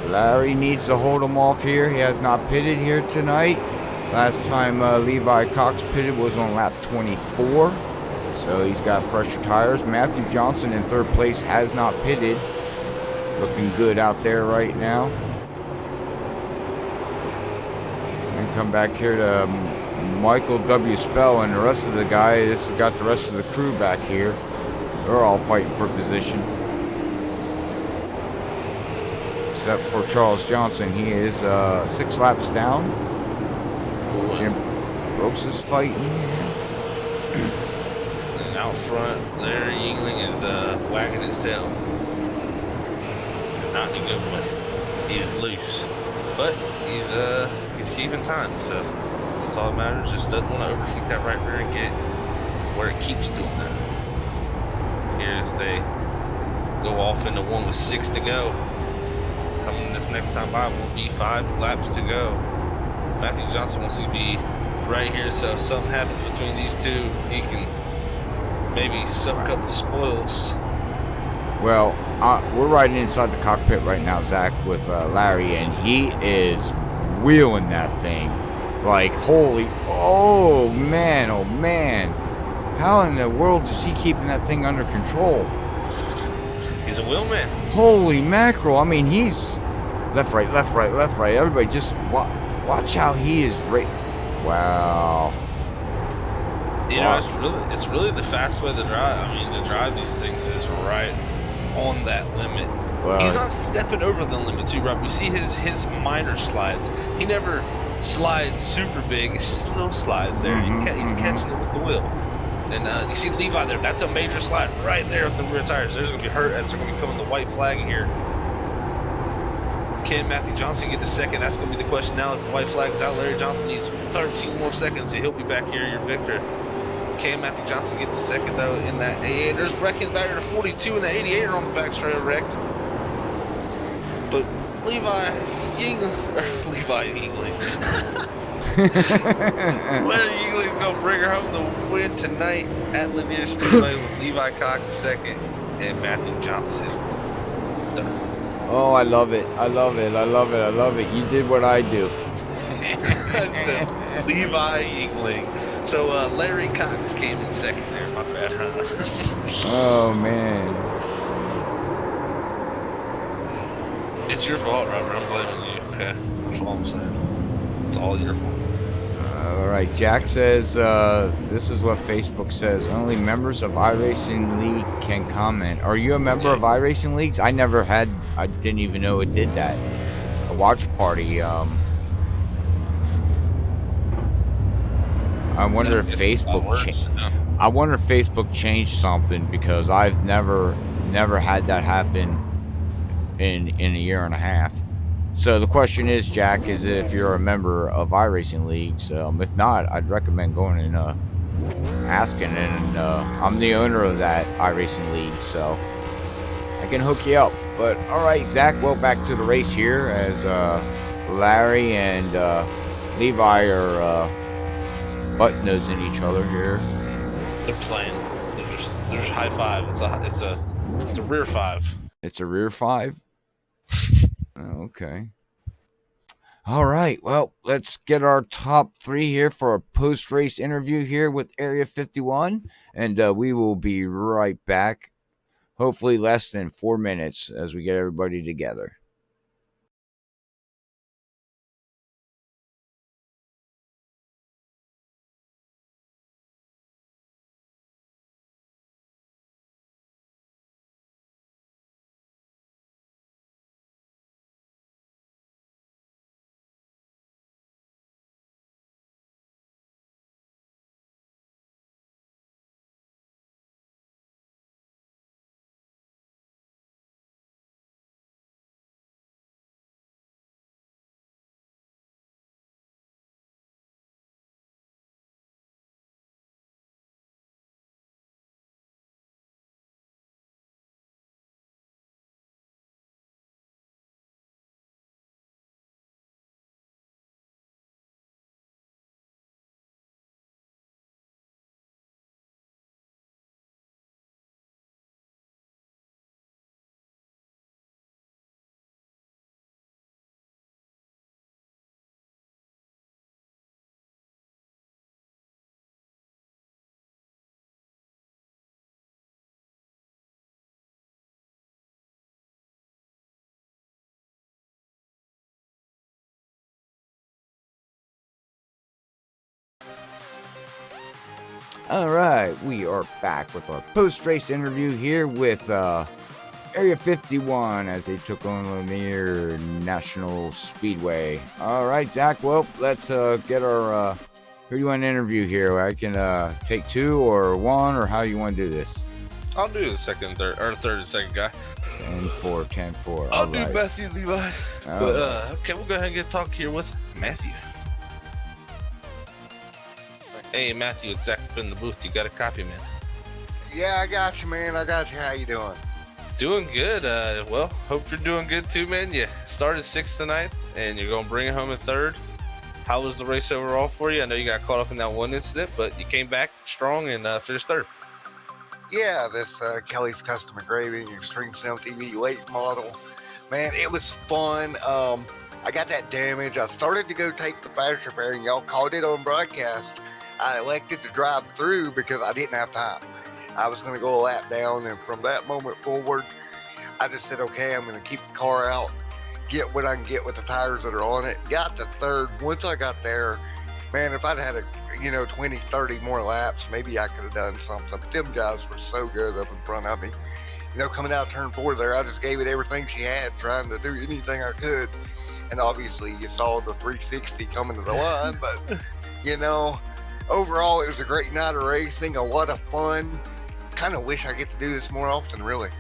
S2: Larry needs to hold him off here. He has not pitted here tonight. Last time Levi Cox pitted was on lap 24. So he's got fresher tires. Matthew Johnson in third place has not pitted. Looking good out there right now. And come back here to Michael W. Spell and the rest of the guys. This has got the rest of the crew back here. They're all fighting for position. Except for Charles Johnson. He is 6 laps down. Jim Brooks is fighting.
S3: And out front, Larry Yingling is wagging his tail. Not in a good way. He is loose, but he's keeping time, so that's all that matters. Just doesn't want to overheat that right rear and get where it keeps doing that. Here as they go off into one with 6 to go. Coming this next time by will be 5 laps to go. Matthew Johnson wants to be right here, so if something happens between these two, he can maybe suck up the spoils.
S2: Well, we're riding inside the cockpit right now, Zach, with Larry, and he is wheeling that thing. Like, holy, oh man. How in the world is he keeping that thing under control?
S3: He's a wheelman.
S2: Holy mackerel. I mean, he's left, right. Everybody just watch how he is wow.
S3: You know, it's really the fast way to drive. I mean, to drive these things is right on that limit.
S2: Well,
S3: he's not stepping over the limit too, Rob. We see his minor slides. He never slides super big. It's just little slides there. He's catching it with the wheel. And you see Levi there. That's a major slide right there with the rear tires. There's going to be hurt as they're going to be coming the white flag here. Can Matthew Johnson get to second? That's going to be the question now as the white flag's out. Larry Johnson needs 13 more seconds, so he'll be back here, your victor. Can Matthew Johnson get to second, though, in that 88? There's wrecking back to 42 and the 88 are on the back straight wrecked. But Levi Yingling. Larry Yingling's going to bring her home the win tonight at Lanier Speedway with Levi Cox second and Matthew Johnson third.
S2: Oh, I love it. You did what I do.
S3: Levi Yingling. So Larry Cox came in second there. My bad, huh?
S2: Oh, man.
S3: It's your fault, Robert. I'm blaming you. Okay, that's all I'm saying. It's all your fault.
S2: All right. right, Jack says, this is what Facebook says. Only members of iRacing League can comment. Are you a member of iRacing Leagues? I didn't even know it did that. A watch party. I wonder if I wonder if Facebook changed something, because I've never had that happen in a year and a half. So the question is, Jack, is if you're a member of iRacing Leagues. If not, I'd recommend going and asking. And I'm the owner of that iRacing League, so I can hook you up. But all right, Zach. Well, back to the race here, as Larry and Levi are butt-nosing each other here.
S3: They're playing. They're just high five. It's a rear five.
S2: It's a rear five. Oh, okay. All right. Well, let's get our top 3 here for a post-race interview here with Area 51, and we will be right back. Hopefully less than 4 minutes as we get everybody together. All right, we are back with our post-race interview here with Area 51 as they took on Lanier National Speedway. All right, Zach, well, let's get our who do you want to interview here? I can take 2 or 1, or how you want to do this?
S3: I'll do the third and second guy.
S2: 10-4.
S3: I'll do Matthew Levi. But okay, we'll go ahead and get talk here with Matthew. Hey Matthew, it's Zach up in the booth. You got a copy, man?
S4: Yeah, I got you, man. I got you. How you doing?
S3: Doing good. Well, hope you're doing good too, man. You started 6th tonight, and you're gonna bring it home in 3rd. How was the race overall for you? I know you got caught up in that one incident, but you came back strong and finished 3rd.
S4: Yeah, this Kelly's Custom Engraving Extreme Sim TV late model. Man, it was fun. I got that damage. I started to go take the flash repair, and y'all caught it on broadcast. I elected to drive through because I didn't have time. I was going to go a lap down, and from that moment forward, I just said, okay, I'm going to keep the car out, get what I can get with the tires that are on it. Got to 3rd. Once I got there, man, if I'd had 20, 30 more laps, maybe I could have done something. But them guys were so good up in front of me. Coming out of turn 4 there, I just gave it everything she had, trying to do anything I could. And obviously, you saw the 360 coming to the line, but, overall, it was a great night of racing, a lot of fun. Kind of wish I get to do this more often, really.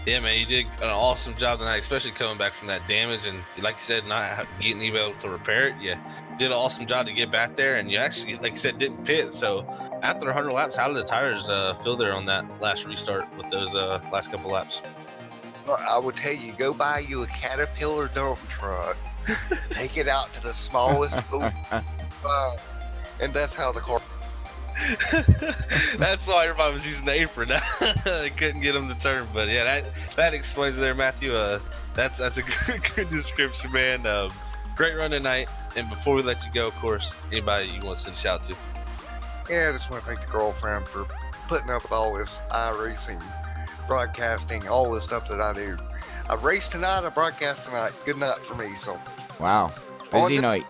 S3: Yeah, man, you did an awesome job tonight, especially coming back from that damage. And like you said, not getting able to repair it. You did an awesome job to get back there. And you actually, like you said, didn't pit. So after 100 laps, how did the tires feel there on that last restart with those last couple laps?
S4: Well, I will tell you, go buy you a Caterpillar dump truck, take it out to the smallest boot, and that's how the car.
S3: That's why everybody was using the apron. They couldn't get them to turn, but yeah, that explains it there, Matthew. That's a good description, man. Great run tonight. And before we let you go, of course, anybody you want to send a shout to?
S4: Yeah, I just want to thank the girlfriend for putting up with all this iRacing, broadcasting, all the stuff that I do. I race tonight, I broadcast tonight. Good night for me. So
S2: wow, busy night.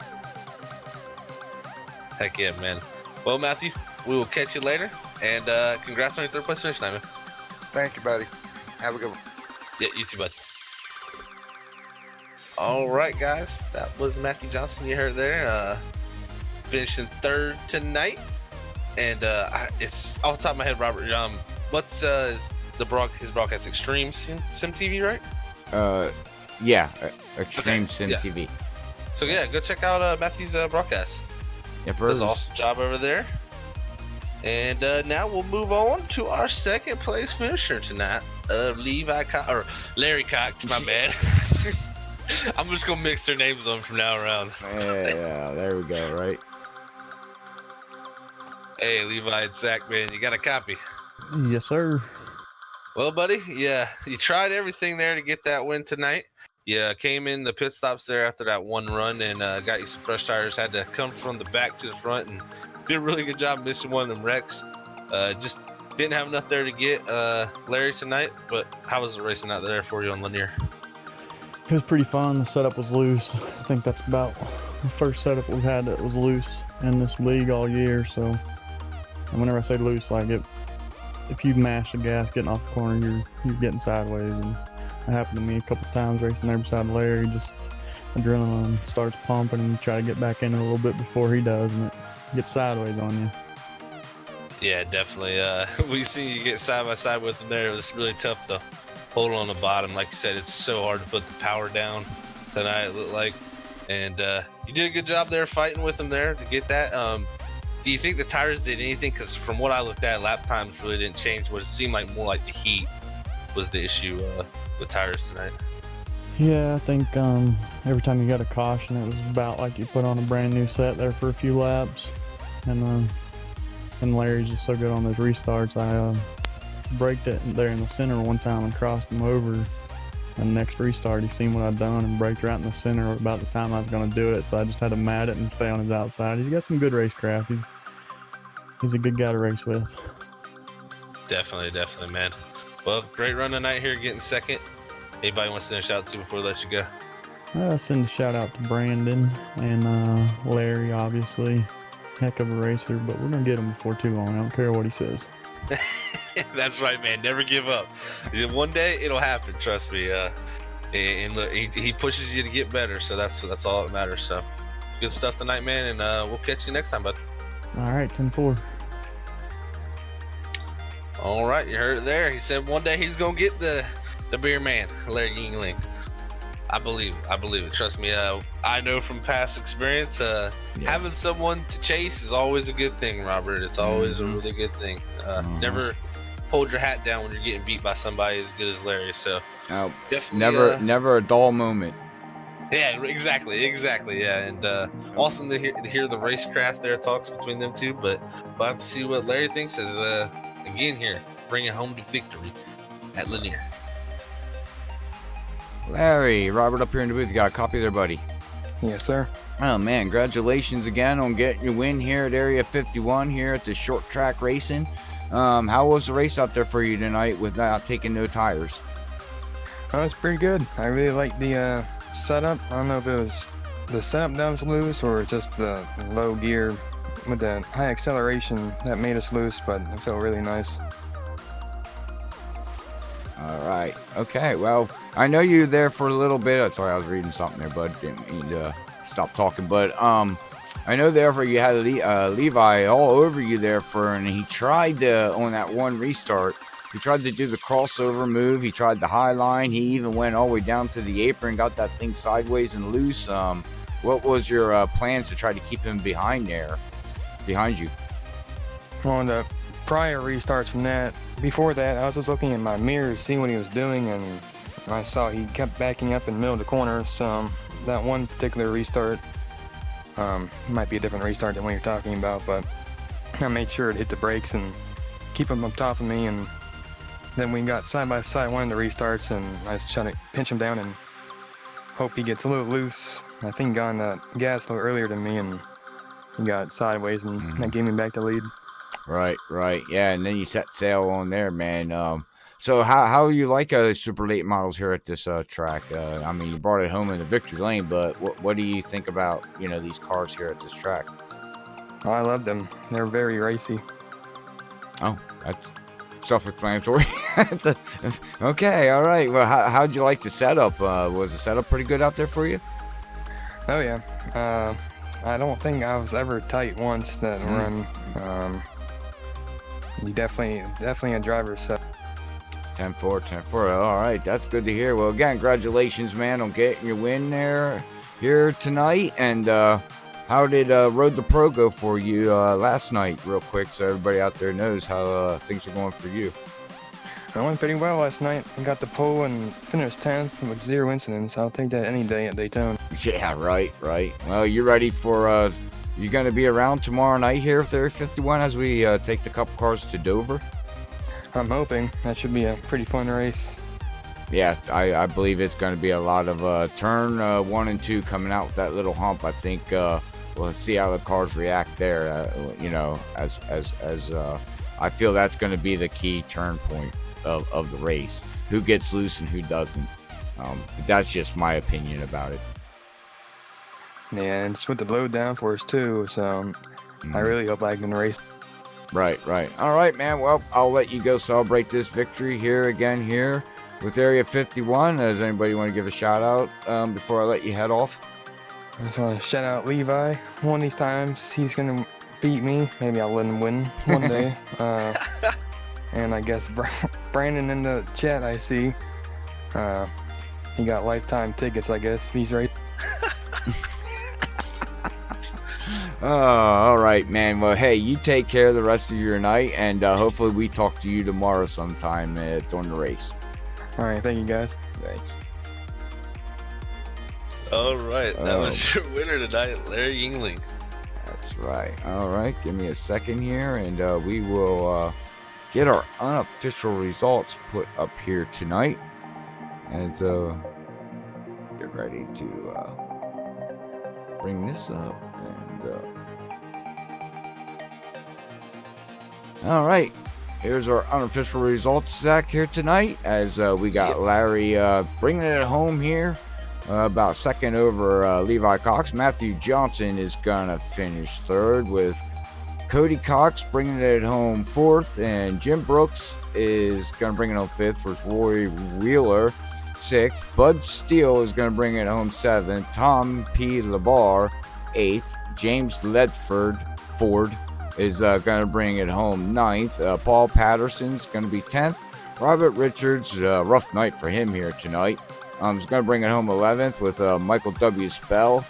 S3: Heck yeah, man. Well, Matthew, we will catch you later, and congrats on your 3rd place finish tonight, man.
S4: Thank you, buddy. Have a good one.
S3: Yeah, you too, bud. All right, guys, that was Matthew Johnson. You heard there, finishing 3rd tonight, and it's off the top of my head, Robert. What's his broadcast? Extreme Sim TV, right?
S2: Yeah, Extreme
S3: Okay,
S2: Sim
S3: yeah.
S2: TV.
S3: So yeah, go check out Matthew's broadcast.
S2: Yep,
S3: Does an awesome job over there. And now we'll move on to our 2nd place finisher tonight, Larry Cox. My bad. I'm just gonna mix their names on from now around.
S2: Yeah, there we go. Right.
S3: Hey, Levi and Zach, man, you got a copy?
S5: Yes, sir.
S3: Well, buddy, yeah, you tried everything there to get that win tonight. You came in the pit stops there after that one run and got you some fresh tires. Had to come from the back to the front and did a really good job missing one of them wrecks. Just didn't have enough there to get Larry tonight. But how was the racing out there for you on Lanier?
S5: It was pretty fun. The setup was loose. I think that's about the first setup we've had that was loose in this league all year. So, and whenever I say loose, like if you mash the gas getting off the corner, you're getting sideways. And it happened to me a couple times racing there beside Larry. Just adrenaline starts pumping, and you try to get back in it a little bit before he does, and it gets sideways on you.
S3: Yeah, definitely. We see you get side by side with him there. It was really tough to hold on the bottom. Like you said, it's so hard to put the power down tonight, it looked like. And you did a good job there fighting with him there to get that. Do you think the tires did anything? Because from what I looked at, lap times really didn't change. What it seemed like more like the heat was the issue with tires tonight.
S5: Yeah, I think every time you got a caution, it was about like you put on a brand new set there for a few laps. And Larry's just so good on those restarts. I braked it there in the center one time and crossed him over. And the next restart, he seen what I'd done and braked right in the center about the time I was going to do it. So I just had to mat it and stay on his outside. He's got some good racecraft. He's a good guy to race with.
S3: Definitely, man. Well, great run tonight here, getting 2nd. Anybody wants to send a shout out to before I let you go?
S5: I'll send a shout out to Brandon and Larry, obviously. Heck of a racer, but we're going to get him before too long. I don't care what he says.
S3: That's right, man. Never give up. One day it'll happen. Trust me. And look, he pushes you to get better. So that's all that matters. So good stuff tonight, man. And we'll catch you next time, bud.
S5: All right, 10-4.
S3: All right, you heard it there. He said one day he's gonna get the beer man, Larry Yingling. I believe it. Trust me. I know from past experience, having someone to chase is always a good thing, Robert. It's always a really good thing. Never hold your hat down when you're getting beat by somebody as good as Larry. So definitely,
S2: never a dull moment.
S3: Yeah, exactly. Yeah, and awesome to hear the racecraft there talks between them two. But we'll have to see what Larry thinks as again here, bringing home the victory at Lanier.
S2: Larry, Robert up here in the booth. You got a copy there, buddy?
S6: Yes, sir.
S2: Oh, man. Congratulations again on getting your win here at Area 51 here at the short track racing. How was the race out there for you tonight with not taking no tires?
S6: Oh, it's pretty good. I really like the setup. I don't know if it was the setup that was loose or just the low gear with the high acceleration that made us loose, but it felt really nice.
S2: All right. Okay. Well, I know you there for a little bit. Sorry, I was reading something there, bud. Didn't mean to stop talking. But I know there for you had Levi all over you there and he tried to, on that one restart, he tried to do the crossover move. He tried the high line. He even went all the way down to the apron, got that thing sideways and loose. What was your plans to try to keep him behind you?
S6: On the prior restarts from that, before that, I was just looking in my mirror, seeing what he was doing, and I saw he kept backing up in the middle of the corner. So that one particular restart might be a different restart than what you're talking about, but I made sure to hit the brakes and keep him up top of me, and then we got side by side one of the restarts, and I was trying to pinch him down and hope he gets a little loose. I think he got on the gas a little earlier than me, and he got sideways, and that gave me back the lead.
S2: Right. Yeah, and then you set sail on there, man. So how you like super late models here at this track? I mean, you brought it home in the victory lane, but what do you think about these cars here at this track?
S6: I love them. They're very racy.
S2: Oh, that's self-explanatory. Okay, all right. Well, how'd you like the setup? Was the setup pretty good out there for you?
S6: Oh yeah. I don't think I was ever tight once that run. You definitely a driver's set.
S2: 10-4, 10-4. All right, that's good to hear. Well, again, congratulations, man, on getting your win here tonight. And how did Road to Pro go for you last night, real quick, so everybody out there knows how things are going for you?
S6: I went pretty well last night. I got the pole and finished 10th with 0 incidents. I'll take that any day at Daytona.
S2: Yeah, right. Well, you ready for, you going to be around tomorrow night here at Area 51 as we take the couple cars to Dover?
S6: I'm hoping. That should be a pretty fun race.
S2: Yeah, I believe it's going to be a lot of turn 1 and 2 coming out with that little hump. I think we'll see how the cars react there, you know, as I feel that's going to be the key turn point of the race. Who gets loose and who doesn't. That's just my opinion about it.
S6: Yeah, and it's with the load downforce too, so I really hope I can race.
S2: Right. All right, man. Well, I'll let you go celebrate this victory here with Area 51. Does anybody want to give a shout out before I let you head off?
S6: I just want to shout out Levi. One of these times he's going to beat me. Maybe I'll let him win one day. And I guess Brandon in the chat I see. He got lifetime tickets, I guess. He's right.
S2: Oh, all right, man. Well, hey, you take care of the rest of your night, and hopefully we talk to you tomorrow sometime during the race.
S6: All right, thank you, guys.
S2: Thanks.
S3: All right, that was your winner tonight, Larry Yingling.
S2: That's right. All right, give me a second here, and we will get our unofficial results put up here tonight as get ready to bring this up. All right, here's our unofficial results, Zach, here tonight as we got Larry bringing it home here, about second over Levi Cox. Matthew Johnson is gonna finish third with Cody Cox bringing it home fourth, and Jim Brooks is gonna bring it home fifth with Roy Wheeler sixth. Bud Steele is gonna bring it home seventh. Tom P. Labar eighth. James Ledford Ford is going to bring it home ninth. Paul Patterson's going to be 10th. Robert Richards, rough night for him here tonight. He's going to bring it home 11th with Michael W. Spell.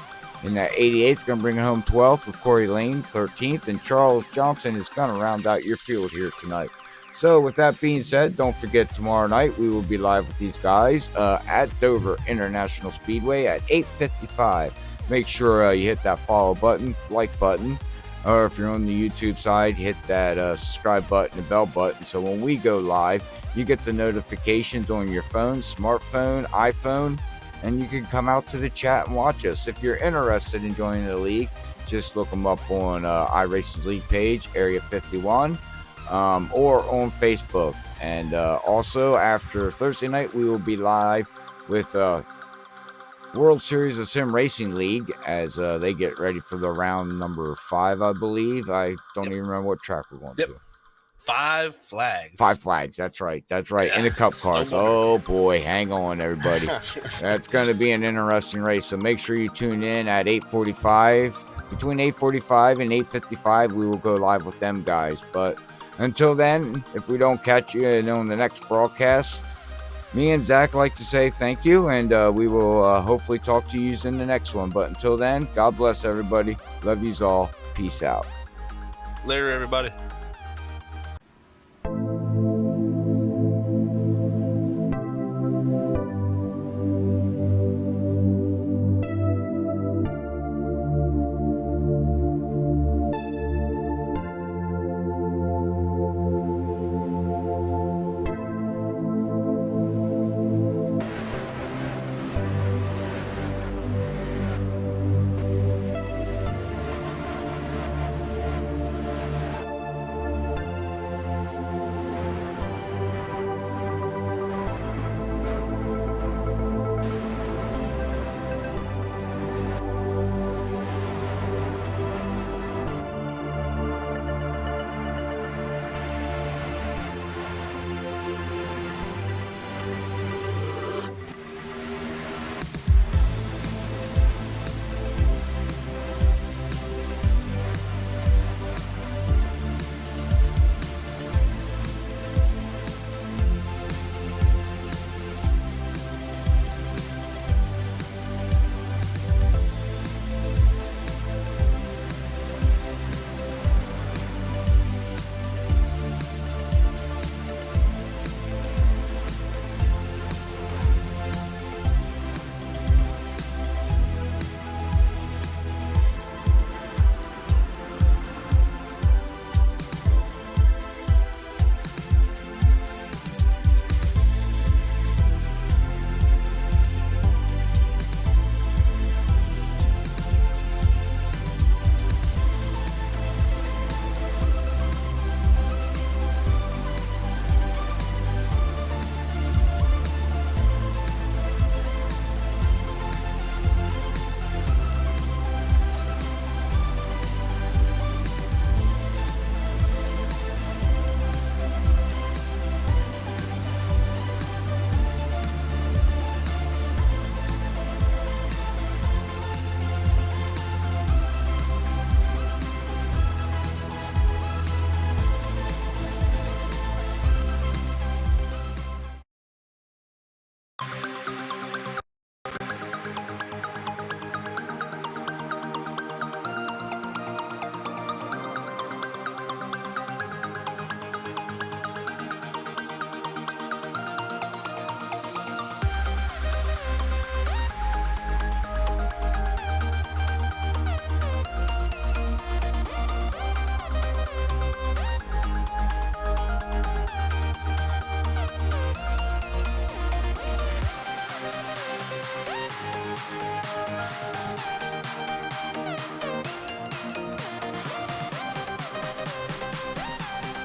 S2: In that 88th, going to bring it home 12th with Corey Lane, 13th. And Charles Johnson is going to round out your field here tonight. So with that being said, don't forget tomorrow night we will be live with these guys at Dover International Speedway at 8:55. Make sure you hit that follow button, like button, or if you're on the YouTube side, hit that subscribe button and bell button. So when we go live, you get the notifications on your phone, smartphone, iPhone, and you can come out to the chat and watch us. If you're interested in joining the league, just look them up on iRacing's league page, Area 51, or on Facebook. And also after Thursday night, we will be live with World Series of Sim Racing League as they get ready for the round number 5, I believe. I don't even remember what track we're going to.
S3: 5 flags.
S2: 5 flags. That's right.
S3: Yeah.
S2: In the cup cars. Oh boy, hang on, everybody. That's going to be an interesting race. So make sure you tune in at 8:45. Between 8:45 and 8:55, we will go live with them guys. But until then, if we don't catch you on the next broadcast, me and Zach like to say thank you, and we will hopefully talk to you in the next one. But until then, God bless everybody. Love yous all. Peace out.
S3: Later, everybody.